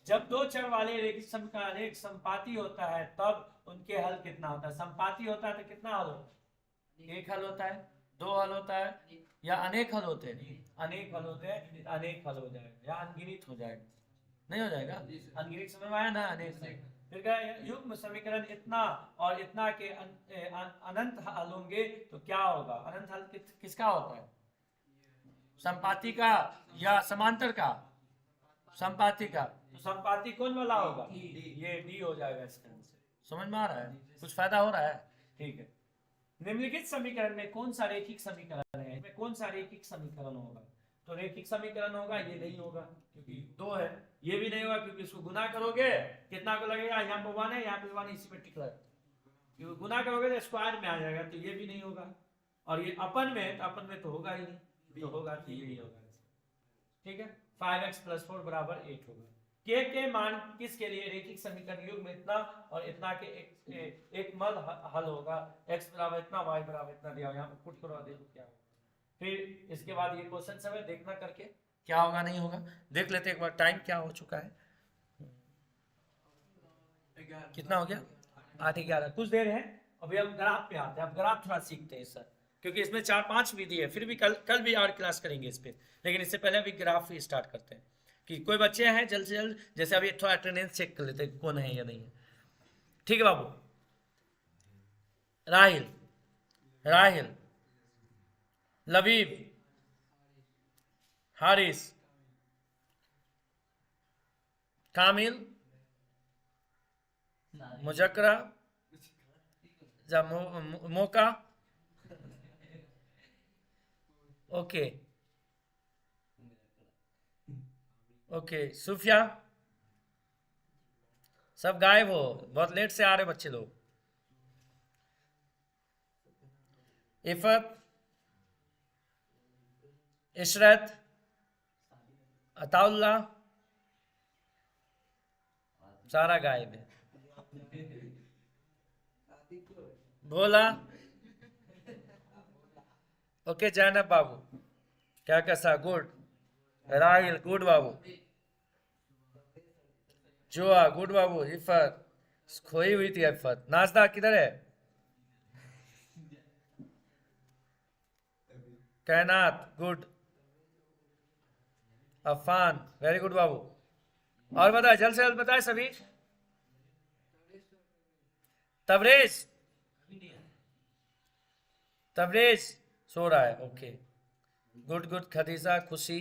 जब दो चर वाले रेखिक समीकरण का आलेख संपाती होता है तब उनके हल कितना होता है, संपाती होता है तो कितना हल होता है, एक हल होता है, दो हल होता है, या अनेक हल होते हैं, अनेक हल होते हैं, अनेक हल हो जाएगा, या अनगिनत हो जाएगा, नहीं हो जाएगा, अनगिनत समझ में आया ना, अनेक से। फिर क्या युग्म समीकरण इतना और इतना के अनंत हल होंगे तो क्या होगा, अनंत हल किसका होता है, संपाती का या समांतर का, संपाती का, तो संपाती कौन वाला होगा, ये डी हो जाएगा इसका आंसर, समझ में आ रहा है, कुछ फायदा हो रहा है, ठीक है। निम्नलिखित समीकरण में कौन सा रेखिक समीकरण है, इसमें कौन सा रेखिक समीकरण होगा, तो रेखिक समीकरण होगा, ये नहीं होगा क्योंकि 2 है, ये भी नहीं होगा क्योंकि इसको गुना करोगे कितना को लगेगा, यहाँ पे 1 है, यहाँ पे 1, इसी में टिक लगा, क्योंकि गुना करोगे तो स्क्वायर में आ जाएगा, तो ये भी नहीं होगा, और ये अपन में तो होगा ही नहीं, तो होगा तो यही होगा, ठीक है। 5x + 4 = 8 होगा। के मान किसके लिए, रेखिक समीकरण युग्म इतना और इतना के एक मल हल होगा, x = इतना, y = इतना दिया, यहाँ पे पुट करवा दे तो क्या होगा। फिर इसके बाद ये क्वेश्चन सब है, देखना करके क्या होगा नहीं होगा, देख लेते एक बार, टाइम क्या हो चुका है, कितना हो गया, 8:11, कुछ देर है, अभी हम ग्राफ पे आते हैं, अब ग्राफ थोड़ा सीखते हैं सर, क्योंकि इसमें 4-5 विधि है, फिर भी कल भी और क्लास करेंगे इस पे, लेकिन इससे पहले अभी ग्राफ ही स्टार्ट करते हैं, कि कोई बच्चे हैं जल्द से जल्द, जैसे अभी थोड़ा अटेंडेंस चेक कर लेते हैं कौन है या नहीं है, ठीक है बाबू, राहिल, राहिल, लबीब, हारिस, कामिल, मुजक्रा, मौका, ओके ओके, सूफिया, सब गायब हो, बहुत लेट से आ रहे बच्चे लोग। इफत, इशरत, अताउल्ला, सारा गायब है। भोला, ओके, जैनब बाबू, क्या कैसा, गुड। राहिल, गुड बाबू। जोआ, गुड बाबू। इफत, खोई हुई थी इफत। नाजदा किधर है? कैनात, गुड। अफान, वेरी गुड बाबू। और बताए, जल्द से जल्द बताए सभी। तबरेज, तबरेज सो रहा है, ओके, गुड गुड। खदीजा, खुशी,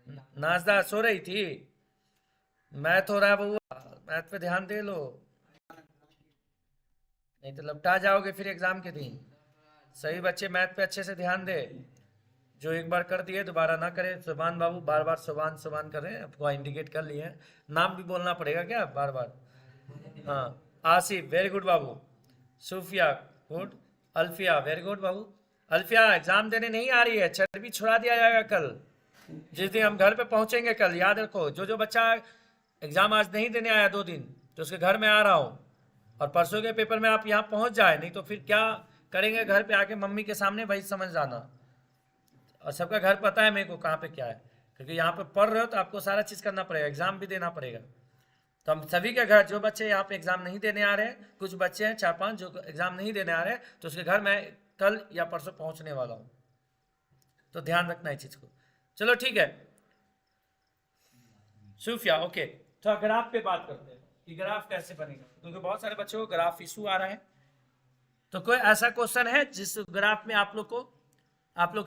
नाजदा सो रही थी। मैथ हो रहा है बउआ, मैथ पे ध्यान दे लो, नहीं तो लपटा जाओगे फिर एग्जाम के दिन। सही बच्चे मैथ पे अच्छे से ध्यान दे, जो एक बार कर दिए दोबारा ना करे। सुभान बाबू बार बार सुभान सुभान कर रहे हैं, आपको इंडिकेट कर लिए हैं, नाम भी बोलना पड़ेगा क्या बार बार। हाँ, आसिफ, वेरी गुड बाबू। सूफिया, गुड। अल्फिया, वेरी गुड बाबू। अल्फिया एग्जाम देने नहीं आ रही है, चर्बी छुड़ा दिया जाएगा कल, जिस दिन हम घर पे पहुंचेंगे कल। याद रखो, जो जो बच्चा एग्जाम आज नहीं देने आया 2 दिन, तो उसके घर में आ रहा हूँ, और परसों के पेपर में आप यहाँ पहुंच जाए, नहीं तो फिर क्या करेंगे घर पे आके मम्मी के सामने, वही समझ जाना। और सबका घर पता है मेरे को कहाँ पे क्या है, क्योंकि यहाँ पे पढ़ रहे हो तो आपको सारा चीज़ करना पड़ेगा, एग्जाम भी देना पड़ेगा। तो हम सभी के घर, जो बच्चे यहाँ पे एग्जाम नहीं देने आ रहे हैं, कुछ बच्चे हैं 4-5 जो एग्जाम नहीं देने आ रहे हैं, तो उसके घर मैं कल या परसों पहुँचने वाला हूँ, तो ध्यान रखना है चीज़ को। चलो ठीक है सूफिया, ओके। तो ग्राफ पे बात करते हैं कि ग्राफ कैसे बनेगा, क्योंकि बहुत सारे बच्चों को ग्राफ इशू आ रहा है। तो कोई ऐसा क्वेश्चन है जिस ग्राफ में आप लोग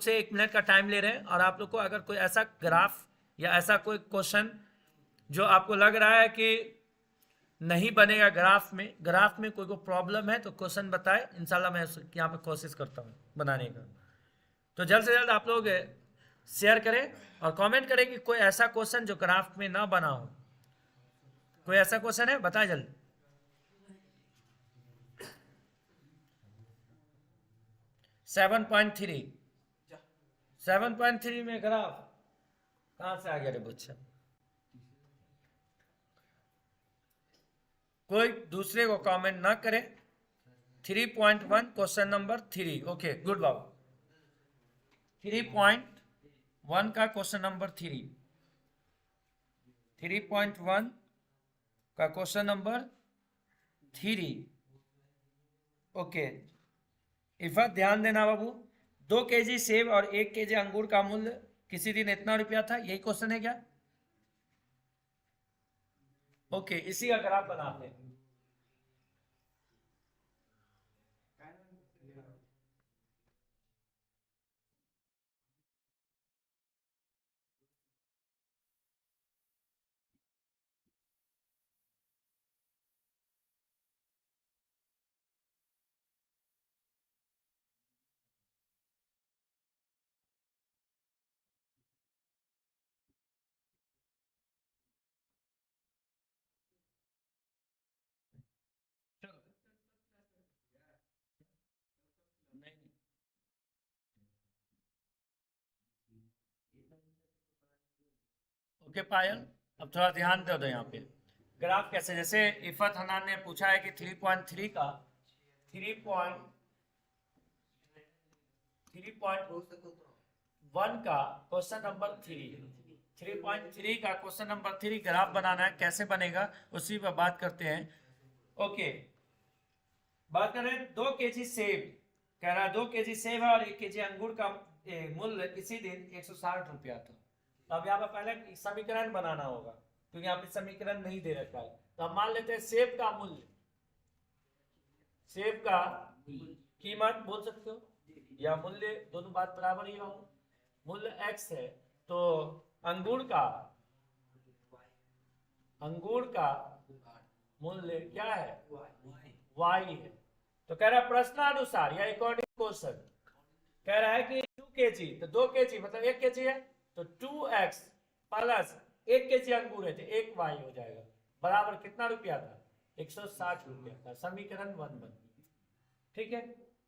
से 1 मिनट का टाइम ले रहे हैं, और आप लोग को अगर कोई ऐसा ग्राफ या ऐसा कोई क्वेश्चन जो आपको लग रहा है कि नहीं बनेगा, ग्राफ में कोई प्रॉब्लम है, तो क्वेश्चन बताए, इंशाल्लाह मैं यहाँ पे कोशिश करता हूँ बनाने का। तो जल्द से जल्द आप लोग शेयर करें और कमेंट करें कि कोई ऐसा क्वेश्चन जो ग्राफ में ना बना हो। कोई ऐसा क्वेश्चन है, बताए जल्द। 7.3, 7.3 में ग्राफ कहां से आ गया रे बच्चा? कोई दूसरे को कमेंट ना करे। 3.1 क्वेश्चन नंबर 3, ओके गुड बाबू। 3.1 का क्वेश्चन नंबर 3, 3.1 का क्वेश्चन नंबर 3, ओके। इफत ध्यान देना बाबू, 2 केजी सेब और 1 केजी अंगूर का मूल्य किसी दिन इतना रुपया था, यही क्वेश्चन है क्या? ओके, इसी का ग्राफ बनाते हैं। ओके पायल, अब थोड़ा ध्यान दे दो यहाँ पे। ग्राफ कैसे, जैसे इफत हनान ने पूछा है कि 3.3 का 3.1 का क्वेश्चन नंबर 3.3 का क्वेश्चन नंबर 3 ग्राफ बनाना है, कैसे बनेगा उसी पर बात करते हैं। ओके, बात कर रहे हैं 2 केजी सेब, कह रहा है 2 केजी सेब है और 1 केजी अंगूर का मूल्य इसी दिन 160 रुपया था। तो अब यहाँ पर पहले समीकरण बनाना होगा, क्योंकि यहाँ पे समीकरण नहीं दे रखा है। तो हम मान लेते हैं सेब का मूल्य, सेब का कीमत बोल सकते हो या मूल्य, दोनों बात बराबर ही हो। मूल्य x है, तो अंगूर का अंगूर का मूल्य क्या है, y है। तो कह रहा है प्रश्नानुसार या अकॉर्डिंग क्वेश्चन, कह रहा है कि 2 kg, तो 2 kg मतलब 1 kg है, तो 2x प्लस 1 kg अंगूर है तो 1y हो जाएगा, बराबर कितना रुपया था, 160 रुपया था। समीकरण 1 बन। ठीक है।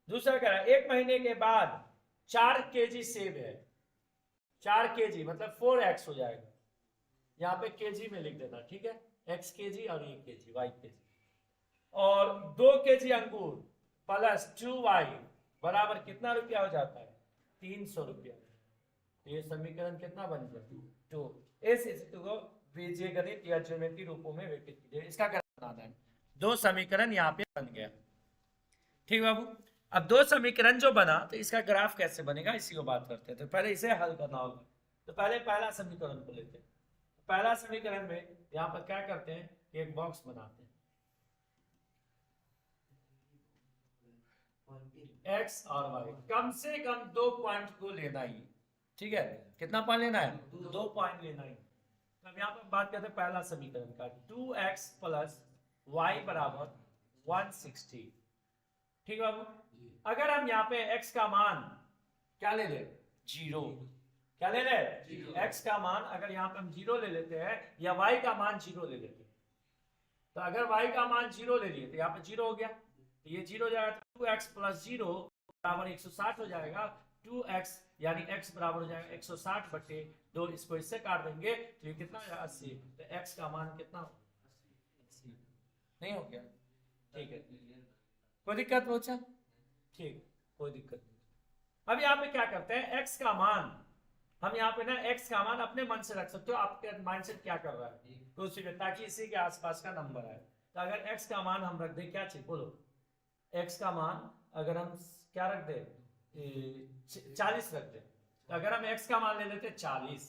दूसरा कह रहा है 1 महीने के बाद 4 kg सेब है, 4 kg मतलब 4x हो जाएगा, यहाँ पे kg में लिख देना, ठीक है, x kg और 1 kg y kg। और 2 kg अंगूर प्लस 2y बराबर कितना रुपया हो जाता है, 300 रुपया। तो ये समीकरण कितना बन गया, तो इस स्थिति को बीजगणित या ज्योमेट्री रूपों में व्यक्त कीजिए। इसका ग्राफ बनाना है। 2 समीकरण यहाँ पे बन गया, ठीक बाबू। अब 2 समीकरण जो बना तो इसका ग्राफ कैसे बनेगा इसी को बात करते हैं। तो पहले इसे हल करना होगा, तो पहले पहला समीकरण को लेते हैं। पहला समीकरण में यहाँ पर क्या करते हैं, एक बॉक्स बनाते हैं, एक्स और वाई, कम से कम 2 पॉइंट को लेना ही, ठीक है। कितना पॉइंट लेना है, 2 पॉइंट लेना ही। तो अब यहाँ पर बात करते हैं पहला समीकरण का, 2x प्लस वाई बराबर 160, ठीक है बाबू। अगर हम यहाँ पे x का मान क्या ले ले, 0, क्या ले ले, x का मान अगर यहाँ पे हम 0 ले लेते हैं या y का मान 0 ले लेते हैं, तो अगर y का मान 0 ले लिए तो यहाँ पे 0 हो गया, तो ये 0 हो जाएगा, तो 2x प्लस 0 बराबर 160 हो जाएगा। 2x यानी x बराबर हो जाएगा 160 बटे 2, इसको इससे काट देंगे तो ये कितना हो जाएगा, 80। तो x का मान कितना, 80 नहीं हो गया, ठीक है। कोई दिक्कत पूछा, ठीक, कोई दिक्कत नहीं। अब यहाँ पे क्या करते हैं, x का मान हम यहाँ पे ना x का मान अपने मन से रख सकते हो, आपके माइंड से क्या कर रहा है तो उसी में, ताकि इसी के आसपास का नंबर आए। तो अगर x का मान हम रख दें, क्या चाहिए बोलो, x का मान अगर हम क्या रख दे, 40 रख दे, तो अगर हम x का मान ले लेते 40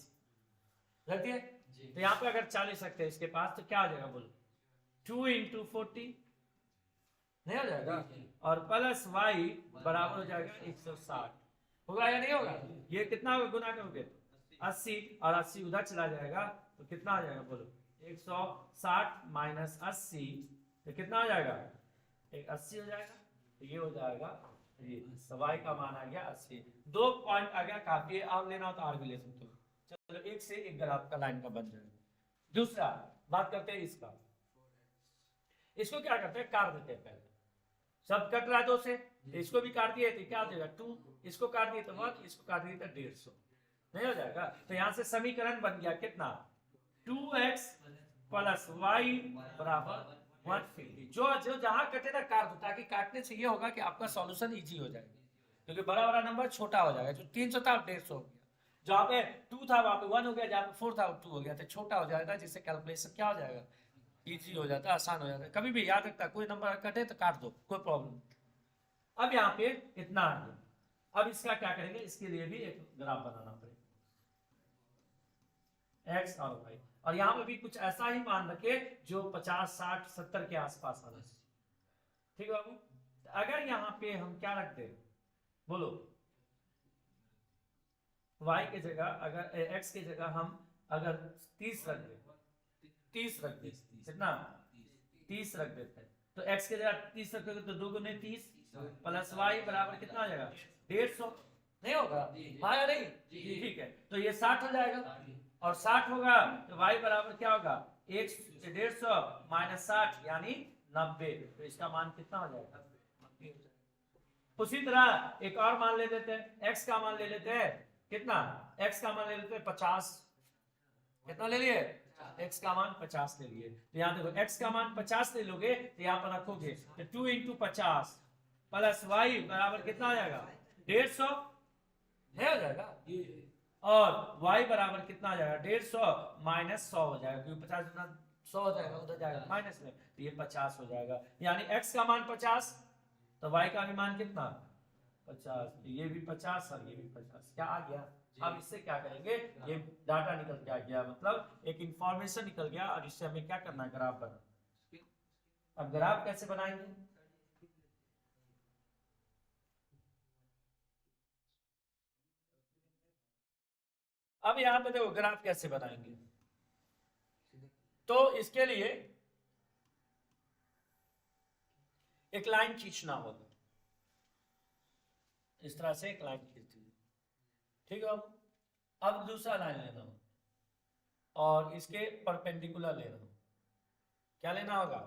रख दिए, तो यहाँ पे अगर 40 रखते हैं इसके पास तो क्या हो जाएगा बोलो, 2 इंटू 40 नहीं हो जाएगा, और प्लस y बराबर हो जाएगा 160, होगा या नहीं होगा, ये कितना होगा, गुना करोगे 80 और 80 उधर चला जाएगा तो कितना आ जाएगा बोलो, 160 माइनस 80 तो कितना हो जाएगा, 80 हो जाएगा। तो ये हो जाएगा, ये y का मान आ गया 80। 2 पॉइंट आ गया, काफी है, और लेना हो तो और भी ले सकते हो। चलो एक से एक ग्राफ का लाइन का बन जाएगा। दूसरा बात करते हैं इसका, इसको क्या करते हैं, काट देते हैं, पहले सब कट रहा है 2 से, इसको भी काट दिए तो क्या हो जाएगा 2, इसको काट दिए तो 1, इसको काट दिए तो 150, नहीं हो जाएगा। तो यहां से समीकरण बन गया कितना, 2x प्लस वाई बराबर 150। जो जो जहां कटे ना काट दो, ताकि काटने से ये होगा कि आपका सॉल्यूशन इजी हो जाएगा, क्योंकि बड़ा बड़ा नंबर छोटा हो जाएगा। जो 300 था 150 हो गया, जहाँ पे 2 था वहां पे 1 हो गया, जहाँ पे 4 था 2 हो गया, तो छोटा हो जाएगा, जिससे कैलकुलेशन क्या हो जाएगा, इजी हो जाता है, आसान हो जाता है। कभी भी याद रखता है, कोई नंबर कटे तो काट दो, कोई प्रॉब्लम नहीं। अब यहाँ पे इतना आ गया, अब इसका क्या करेंगे, इसके लिए भी एक ग्राफ बनाना पड़ेगा, एक्स और वाई, और यहाँ पे भी कुछ ऐसा ही मान रखे जो 50 60 70 के आसपास आना चाहिए, ठीक है बाबू। तो अगर यहाँ पे हम क्या रख दे बोलो, y के जगह अगर x के जगह हम अगर 30 रख दे, 30 रख दे, कितना 30 रख देते हैं, तो x के जगह 30 रखोगे तो 2 गुने 30 प्लस y बराबर कितना आ जाएगा, 150, नहीं होगा हाँ नहीं, ठीक है। तो ये 60 हो जाएगा, और 60 होगा तो y बराबर क्या होगा, 150 माइनस 60 यानी 90, तो इसका मान कितना हो जाएगा, 90 हो जाएगा। उसी तरह एक और मान ले लेते हैं, x का मान ले लेते हैं, कितना, x का मान ले लेते हैं 50, कितना ले लिए, x का मान 50 ले लिए। तो यहाँ देखो x का मान 50 ले लोगे तो यहाँ पर रखोगे तो 2 इंटू 50 प्लस वाई बराबर कितना हो जाएगा, 150 है हो जाएगा, और y बराबर कितना आ जाएगा, 150 माइनस 100 हो जाएगा, क्योंकि 50 गुना 100 हो जाएगा, उधर जाएगा माइनस में, तो ये 50 हो जाएगा। यानी x का मान 50 तो y का भी मान कितना 50, ये भी 50 और ये भी 50, क्या आ गया। अब इससे क्या करेंगे, ये डाटा निकल के आ गया, मतलब एक इंफॉर्मेशन निकल गया, और इससे हमें क्या करना है, ग्राफ बना। अब ग्राफ कैसे बनाएंगे, अब यहाँ पे देखो ग्राफ कैसे बनाएंगे, तो इसके लिए एक लाइन खींचना होगा, इस तरह से एक लाइन खींच दीजिए, ठीक है। अब दूसरा लाइन लेना हो और इसके परपेंडिकुलर लेना हो, क्या लेना होगा?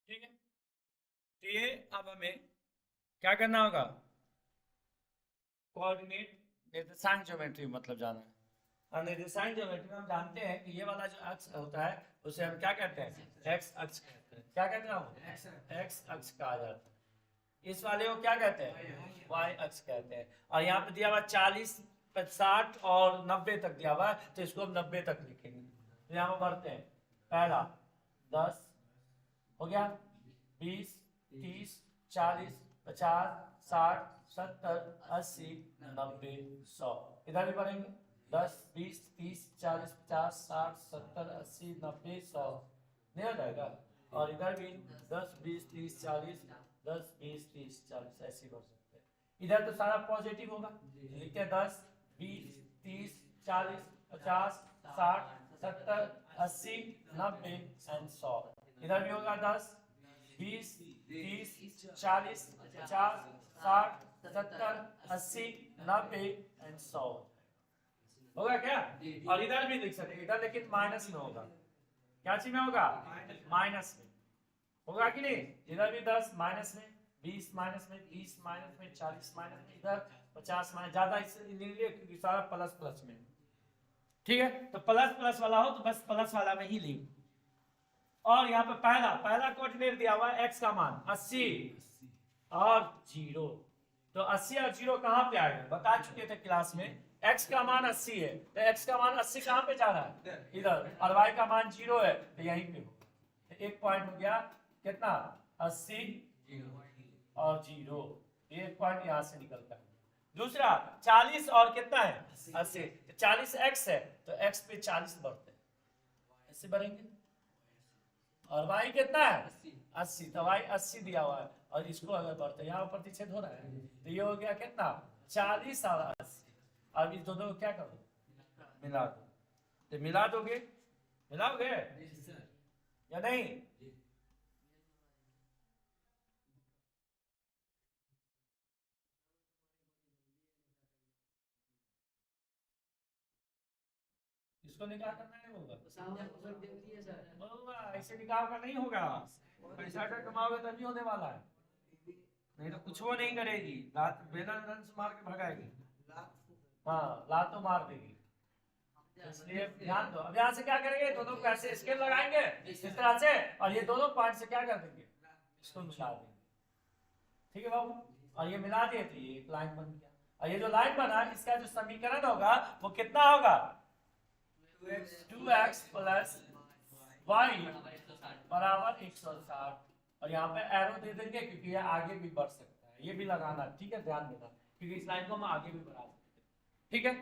ठीक है, तो ये अब हमें क्या करना होगा? कोऑर्डिनेट निर्देशांक ज्योमेट्री मतलब जाना है। और निर्देशांक ज्योमेट्री में हम जानते हैं कि ये वाला जो अक्ष होता है उसे हम क्या कहते हैं? एक्स अक्ष कहते हैं। क्या कहते हैं हम? एक्स अक्ष कहा जाता है। इस वाले को क्या कहते हैं? वाई अक्ष कहते हैं। और यहाँ पे दिया हुआ 40, 60 और 90 तक दिया हुआ है, तो इसको हम 90 तक लिखेंगे। तो यहाँ पे बढ़ते हैं, पहला 10 हो गया, 20, 30, 40, 50, 60, 70, 80, 90, 100। इधर भी बढ़ेंगे, 10, 20, 30, 40, 50, 60, 70, 80, 90, 100, नहीं हो जाएगा? और इधर भी 10, 20, 30, 40, 10, 20, 30, 40, ऐसे बढ़ सकते हैं। इधर तो सारा पॉजिटिव होगा, लिखते हैं 10, 20, 30, 40, 50, 60, 70, 80, 90 एंड 100। इधर भी होगा 10, 20, 30, 40, 50, 60, 70, 80, 90 एंड 100 होगा क्या? और इधर भी लिख सकते हैं, इधर लेकिन माइनस में होगा। क्या चीज में होगा? माइनस में होगा कि नहीं? इधर भी 10 माइनस में, 20 माइनस में, 30 माइनस में, 40 माइनस में, इधर 50 माइनस, ज्यादा क्योंकि सारा प्लस प्लस में। ठीक है, तो प्लस प्लस वाला हो तो बस प्लस वाला में ही ली। और यहाँ पे पहला कोऑर्डिनेट दिया हुआ है एक्स का मान 80 और 0। तो 80 और 0 कहाँ पे आएगा? बता चुके थे क्लास में, x का मान 80 है तो x का मान 80 कहाँ पे जा रहा है? इधर। और y का मान 0 है तो यहीं पे हो। तो एक पॉइंट हो गया कितना? 80 और 0, एक पॉइंट यहाँ से निकलता है। दूसरा 40 और कितना है? 80। तो 40 x है तो x पे 40 बढ़ते हैं, ऐसे बढ़ेंगे। और y कितना है? 80। तो y 80 दिया हुआ है और इसको अगर बढ़ते यहाँ प्रतिच्छेद हो रहा है तो ये हो गया कितना? 40 और 80। अब इस दोनों को क्या करो? मिला दो। तो मिला दोगे? मिलाओगे या नहीं? इसको निकाल करना है होगा, ऐसे निकाल कर नहीं होगा। पैसा का कमाओगे तभी होने वाला है, नहीं तो कुछ वो नहीं करेगी। लात बेलन से मार के भगाएगी। हाँ, लातो मार देगी। इसलिए ध्यान दो। अब यहाँ से क्या करेंगे? दोनों को ऐसे स्केल लगाएंगे इस तरह से, और ये दोनों पॉइंट से क्या कर देंगे? इसको मिला देंगे। ठीक है बाबू? और ये मिला दिए तो ये एक लाइन बन गया। और ये जो लाइन बना इसका जो समीकरण होगा वो कितना होगा? 2x प्लस वाई बराबर 160। और यहाँ पे एरो दे देंगे क्योंकि ये आगे भी बढ़ सकता है, ये भी लगाना। ठीक है, ध्यान देना, क्योंकि इस लाइन को हम आगे भी बढ़ा सकते हैं। ठीक है,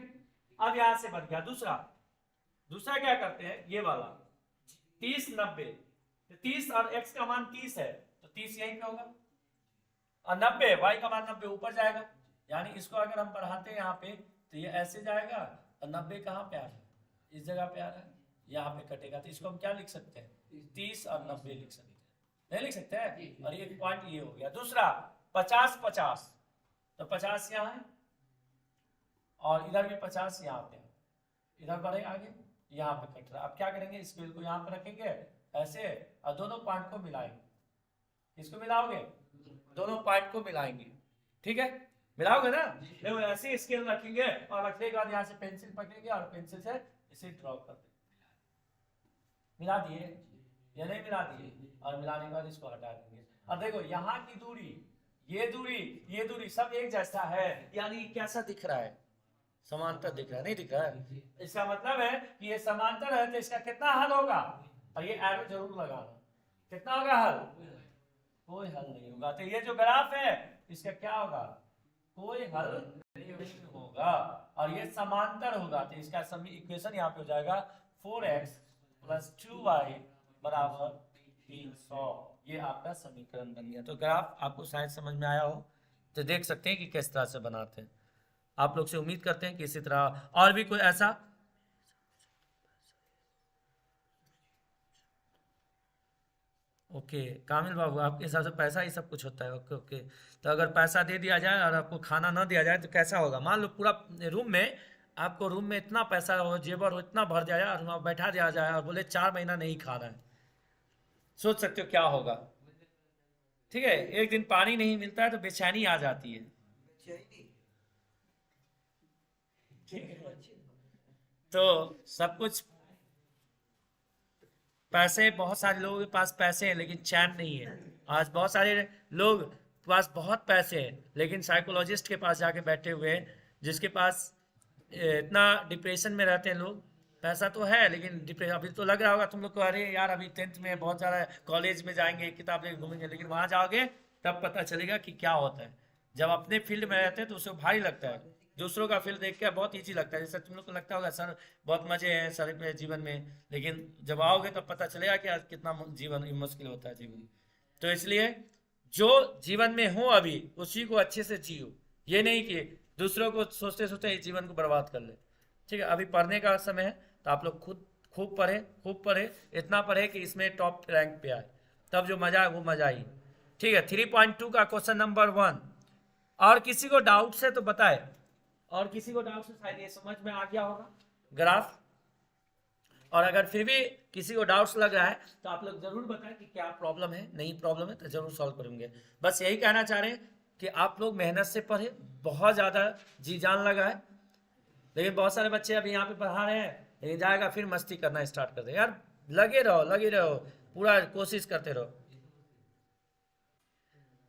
अब यहाँ से बन गया दूसरा क्या करते हैं? ये वाला 30, 90। 30 और x का मान 30 है तो 30 यहीं पे होगा, और 90 y का मान 90 ऊपर जाएगा। यानी इसको अगर हम बढ़ाते हैं यहाँ पे तो ये ऐसे जाएगा, और 90 कहाँ पे आ रहा है? इस जगह पे आ रहा है, यहाँ पे कटेगा। तो इसको हम क्या लिख सकते हैं? 30 और 90 लिख सकते हैं, नहीं लिख सकते हैं? और ये पॉइंट ये हो गया। दूसरा 50, 50, तो 50 यहाँ है और इधर भी 50 यहाँ पे, इधर बढ़े आगे, यहाँ पे कट रहा है। अब क्या करेंगे? स्केल को यहाँ पे रखेंगे ऐसे और दोनों पॉइंट को मिलाएंगे। इसको मिलाओगे, दोनों पॉइंट को मिलाएंगे, ठीक है, मिलाओगे ना। देखो ऐसे स्केल रखेंगे और रखने के बाद यहाँ से पेंसिल पकड़ेंगे और पेंसिल से इसे ड्रॉ कर देंगे। मिला दिए या नहीं मिला दिए, और मिलाने के बाद इसको हटा देंगे। अब देखो यहाँ की दूरी, ये दूरी सब एक जैसा है, यानी कैसा दिख रहा है, समांतर दिख रहा है, नहीं दिख रहा है। इसका मतलब है कि ये समांतर है, तो इसका कितना हल होगा, और ये एरो जरूर लगाना, कितना होगा हल, कोई हल नहीं होगा। तो ये जो ग्राफ है इसका क्या होगा, कोई हल नहीं होगा, और ये समांतर होगा। तो इसका इक्वेशन यहाँ पे हो जाएगा 4x + 2y = 300। ये आपका समीकरण बन गया। तो ग्राफ आपको शायद समझ में आया हो, तो देख सकते हैं कि किस तरह से बनाते हैं। आप लोग से उम्मीद करते हैं कि इसी तरह और भी कोई ऐसा। ओके कामिल बाबू, आपके हिसाब से पैसा ही सब कुछ होता है। ओके ओके, तो अगर पैसा दे दिया जाए और आपको खाना ना दिया जाए तो कैसा होगा। मान लो पूरा रूम में, आपको रूम में इतना पैसा हो, जेवर हो, इतना भर दिया जाए और वहाँ बैठा दिया जाए और बोले 4 महीना नहीं खाना है, सोच सकते हो क्या होगा। ठीक है, एक दिन पानी नहीं मिलता है तो बेचैनी आ जाती है। तो सब कुछ पैसे, बहुत सारे लोगों के पास पैसे हैं लेकिन चैन नहीं है। आज बहुत सारे लोग के पास बहुत पैसे हैं लेकिन साइकोलॉजिस्ट के पास जाके बैठे हुए हैं, जिसके पास इतना डिप्रेशन में रहते हैं लोग। पैसा तो है लेकिन डिप्रेशन, अभी तो लग रहा होगा तुम लोग को, अरे यार अभी 10th में बहुत ज़्यादा, कॉलेज में जाएंगे किताब लेके घूमेंगे, लेकिन वहाँ जाओगे तब पता चलेगा कि क्या होता है। जब अपने फील्ड में रहते हैं तो उसे भारी लगता है, दूसरों का फील्ड देख के बहुत ईजी लगता है। जैसे तुम लोग को लगता होगा सर बहुत मजे हैं सर के जीवन में, लेकिन जब आओगे तो पता चलेगा कि आज कितना जीवन मुश्किल होता है जीवन। तो इसलिए जो जीवन में हो अभी उसी को अच्छे से जियो, ये नहीं कि दूसरों को सोचते सोचते जीवन को बर्बाद कर ले। ठीक है, अभी पढ़ने का समय है तो आप लोग खुद खूब पढ़े, खूब पढ़े, इतना पढ़े कि इसमें टॉप रैंक पे आए, तब जो मजा है वो मजा ही। ठीक है, 3.2 का क्वेश्चन नंबर 1। और किसी को डाउट से तो बताए, और किसी को डाउट से शायद ये समझ में आ गया होगा ग्राफ। और अगर फिर भी किसी को डाउट्स लग रहा है तो आप लोग जरूर बताएं कि क्या प्रॉब्लम है, नहीं प्रॉब्लम है तो जरूर सॉल्व करेंगे। बस यही कहना चाह रहे हैं कि आप लोग मेहनत से पढ़े, बहुत ज़्यादा जी जान लगा है। लेकिन बहुत सारे बच्चे अभी यहाँ पे पढ़ा रहे हैं लेकिन जाएगा फिर मस्ती करना स्टार्ट कर दे। यार लगे रहो, लगे रहो, पूरा कोशिश करते रहो।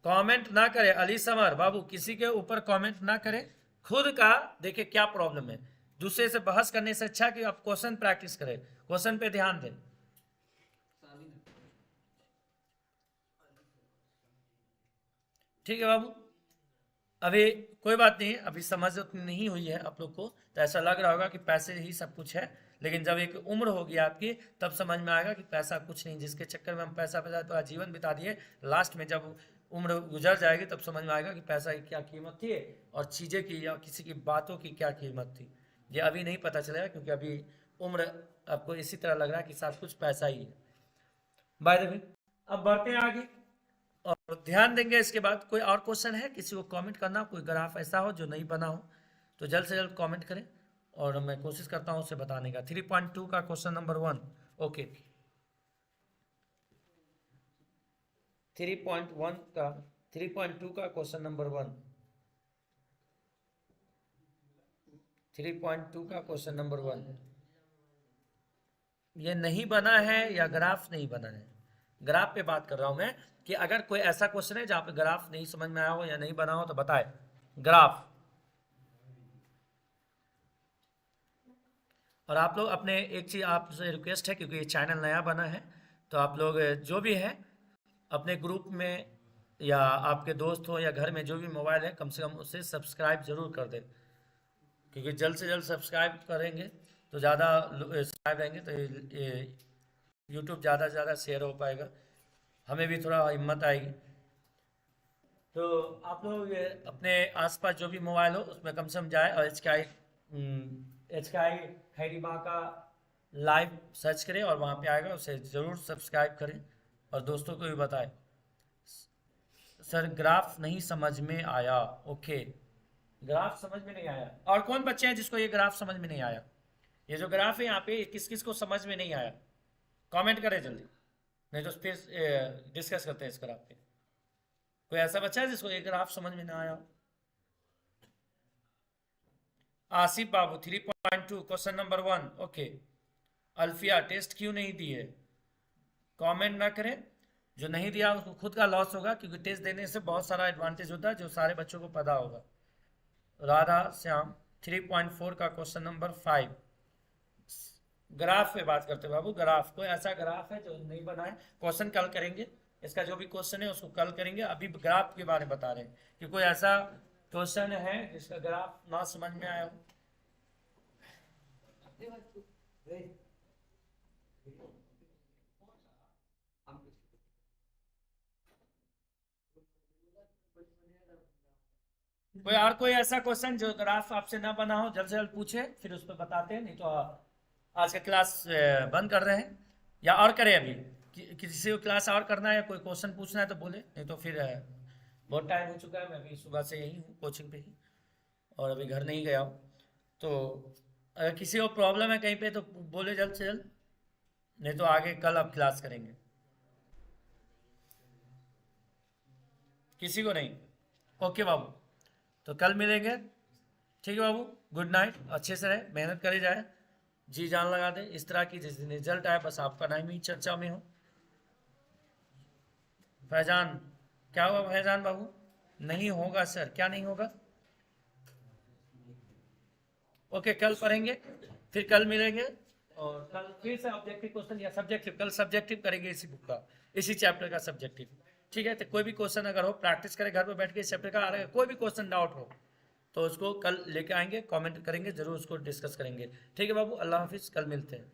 कमेंट ना करे अली समर बाबू, किसी के ऊपर कमेंट ना करे, खुद का देखिए क्या प्रॉब्लम है। दूसरे से बहस करने से अच्छा कि आप क्वेश्चन प्रैक्टिस करें, क्वेश्चन पे ध्यान दें। ठीक है बाबू, अभी कोई बात नहीं, अभी समझ उतनी नहीं हुई है आप लोग को, तो ऐसा लग रहा होगा कि पैसे ही सब कुछ है। लेकिन जब एक उम्र होगी आपकी तब समझ में आएगा कि पैसा कुछ नहीं, जिसके चक्कर में हम पैसा तो जीवन बिता दिए, लास्ट में जब उम्र गुजर जाएगी तब समझ में आएगा कि पैसा की क्या कीमत थी और चीज़ें की या किसी की बातों की क्या कीमत थी। ये अभी नहीं पता चलेगा क्योंकि अभी उम्र आपको इसी तरह लग रहा है कि सब कुछ पैसा ही है। बाय द वे, अब बढ़ते हैं आगे और ध्यान देंगे। इसके बाद कोई और क्वेश्चन है, किसी को कमेंट करना, कोई ग्राफ ऐसा हो जो नहीं बना हो तो जल्द से जल्द कमेंट करें और मैं कोशिश करता हूं उसे बताने का। 3.2 का क्वेश्चन नंबर 1। ओके, 3.1 का 3.2 का क्वेश्चन नंबर 1, 3.2 का क्वेश्चन नंबर 1। ये नहीं बना है या ग्राफ नहीं बना है, ग्राफ पे बात कर रहा हूं मैं, कि अगर कोई ऐसा क्वेश्चन है जहां पे ग्राफ नहीं समझ में आया हो या नहीं बना हो तो बताए ग्राफ। और आप लोग अपने, एक चीज़ आपसे रिक्वेस्ट है क्योंकि ये चैनल नया बना है, तो आप लोग जो भी है अपने ग्रुप में या आपके दोस्त हो या घर में जो भी मोबाइल है कम से कम उसे सब्सक्राइब जरूर कर दें, क्योंकि जल्द से जल्द सब्सक्राइब करेंगे तो ज़्यादा सब्सक्राइब रहेंगे तो यूट्यूब ज़्यादा से ज़्यादा शेयर हो पाएगा, हमें भी थोड़ा हिम्मत आएगी। तो आप लोग अपने आसपास जो भी मोबाइल हो उसमें कम से कम जाए और एच के खैरी माँ का लाइव सर्च करें और वहाँ पे आएगा, उसे ज़रूर सब्सक्राइब करें और दोस्तों को भी बताएं। सर ग्राफ नहीं समझ में आया। ओके, ग्राफ समझ में नहीं आया। और कौन बच्चे हैं जिसको ये ग्राफ समझ में नहीं आया? ये जो ग्राफ है यहाँ पे किस किस को समझ में नहीं आया, कमेंट करें जल्दी, नहीं तो फिर डिस्कस करते हैं इस ग्राफ पे। कोई ऐसा बच्चा है जिसको ये ग्राफ समझ में ना आया हो? आसिफ बाबू 3.2 question number 1 okay. Alfiya test क्यों नहीं दी है? कमेंट ना करें, जो नहीं दिया उसको खुद का लॉस होगा, क्योंकि टेस्ट देने से बहुत सारा एडवांटेज होता है जो सारे बच्चों को पता होगा। राधा श्याम 3.4 का क्वेश्चन नंबर 5 ग्राफ पे बात करते हैं बाबू। ग्राफ, कोई ऐसा ग्राफ है जो नहीं बना है? क्वेश्चन कल करेंगे, इसका जो भी क्वेश्चन है उसको कल करेंगे। अभी ग्राफ के बारे में बता रहे हैं कि कोई ऐसा क्वेश्चन है जिसका ग्राफ ना समझ में आया हो। कोई और कोई ऐसा क्वेश्चन जो ग्राफ आपसे ना बना हो, जल्द से जल्द पूछे, फिर उस पर बताते हैं, नहीं तो आज का क्लास बंद कर रहे हैं। या और करें अभी किसी को क्लास और करना है या कोई क्वेश्चन पूछना है तो बोले, नहीं तो फिर बहुत टाइम हो चुका है। मैं अभी सुबह से यही हूँ कोचिंग पे ही, और अभी घर नहीं गया हूँ। तो अगर किसी को प्रॉब्लम है कहीं पे तो बोले जल्द से जल्द, नहीं तो आगे कल अब क्लास करेंगे। किसी को नहीं? ओके बाबू, तो कल मिलेंगे। ठीक है बाबू, गुड नाइट, अच्छे से रहे, मेहनत करी जाए, जी जान लगा दे। इस तरह की जिस दिन रिजल्ट आए बस आपका नाम ही चर्चा में हो। फैजान, क्या हुआ फैजान बाबू? नहीं होगा सर, क्या नहीं होगा? ओके, कल पढ़ेंगे, फिर कल मिलेंगे, और कल फिर से ऑब्जेक्टिव क्वेश्चन या सब्जेक्टिव, कल सब्जेक्टिव करेंगे इसी बुक का, इसी चैप्टर का सब्जेक्टिव। ठीक है, तो कोई भी क्वेश्चन अगर हो प्रैक्टिस करें घर पर बैठ के इस चैप्टर का, अगर कोई भी क्वेश्चन डाउट हो तो उसको कल लेके आएंगे, कमेंट करेंगे, जरूर उसको डिस्कस करेंगे। ठीक है बाबू, अल्लाह हाफिज, कल मिलते हैं।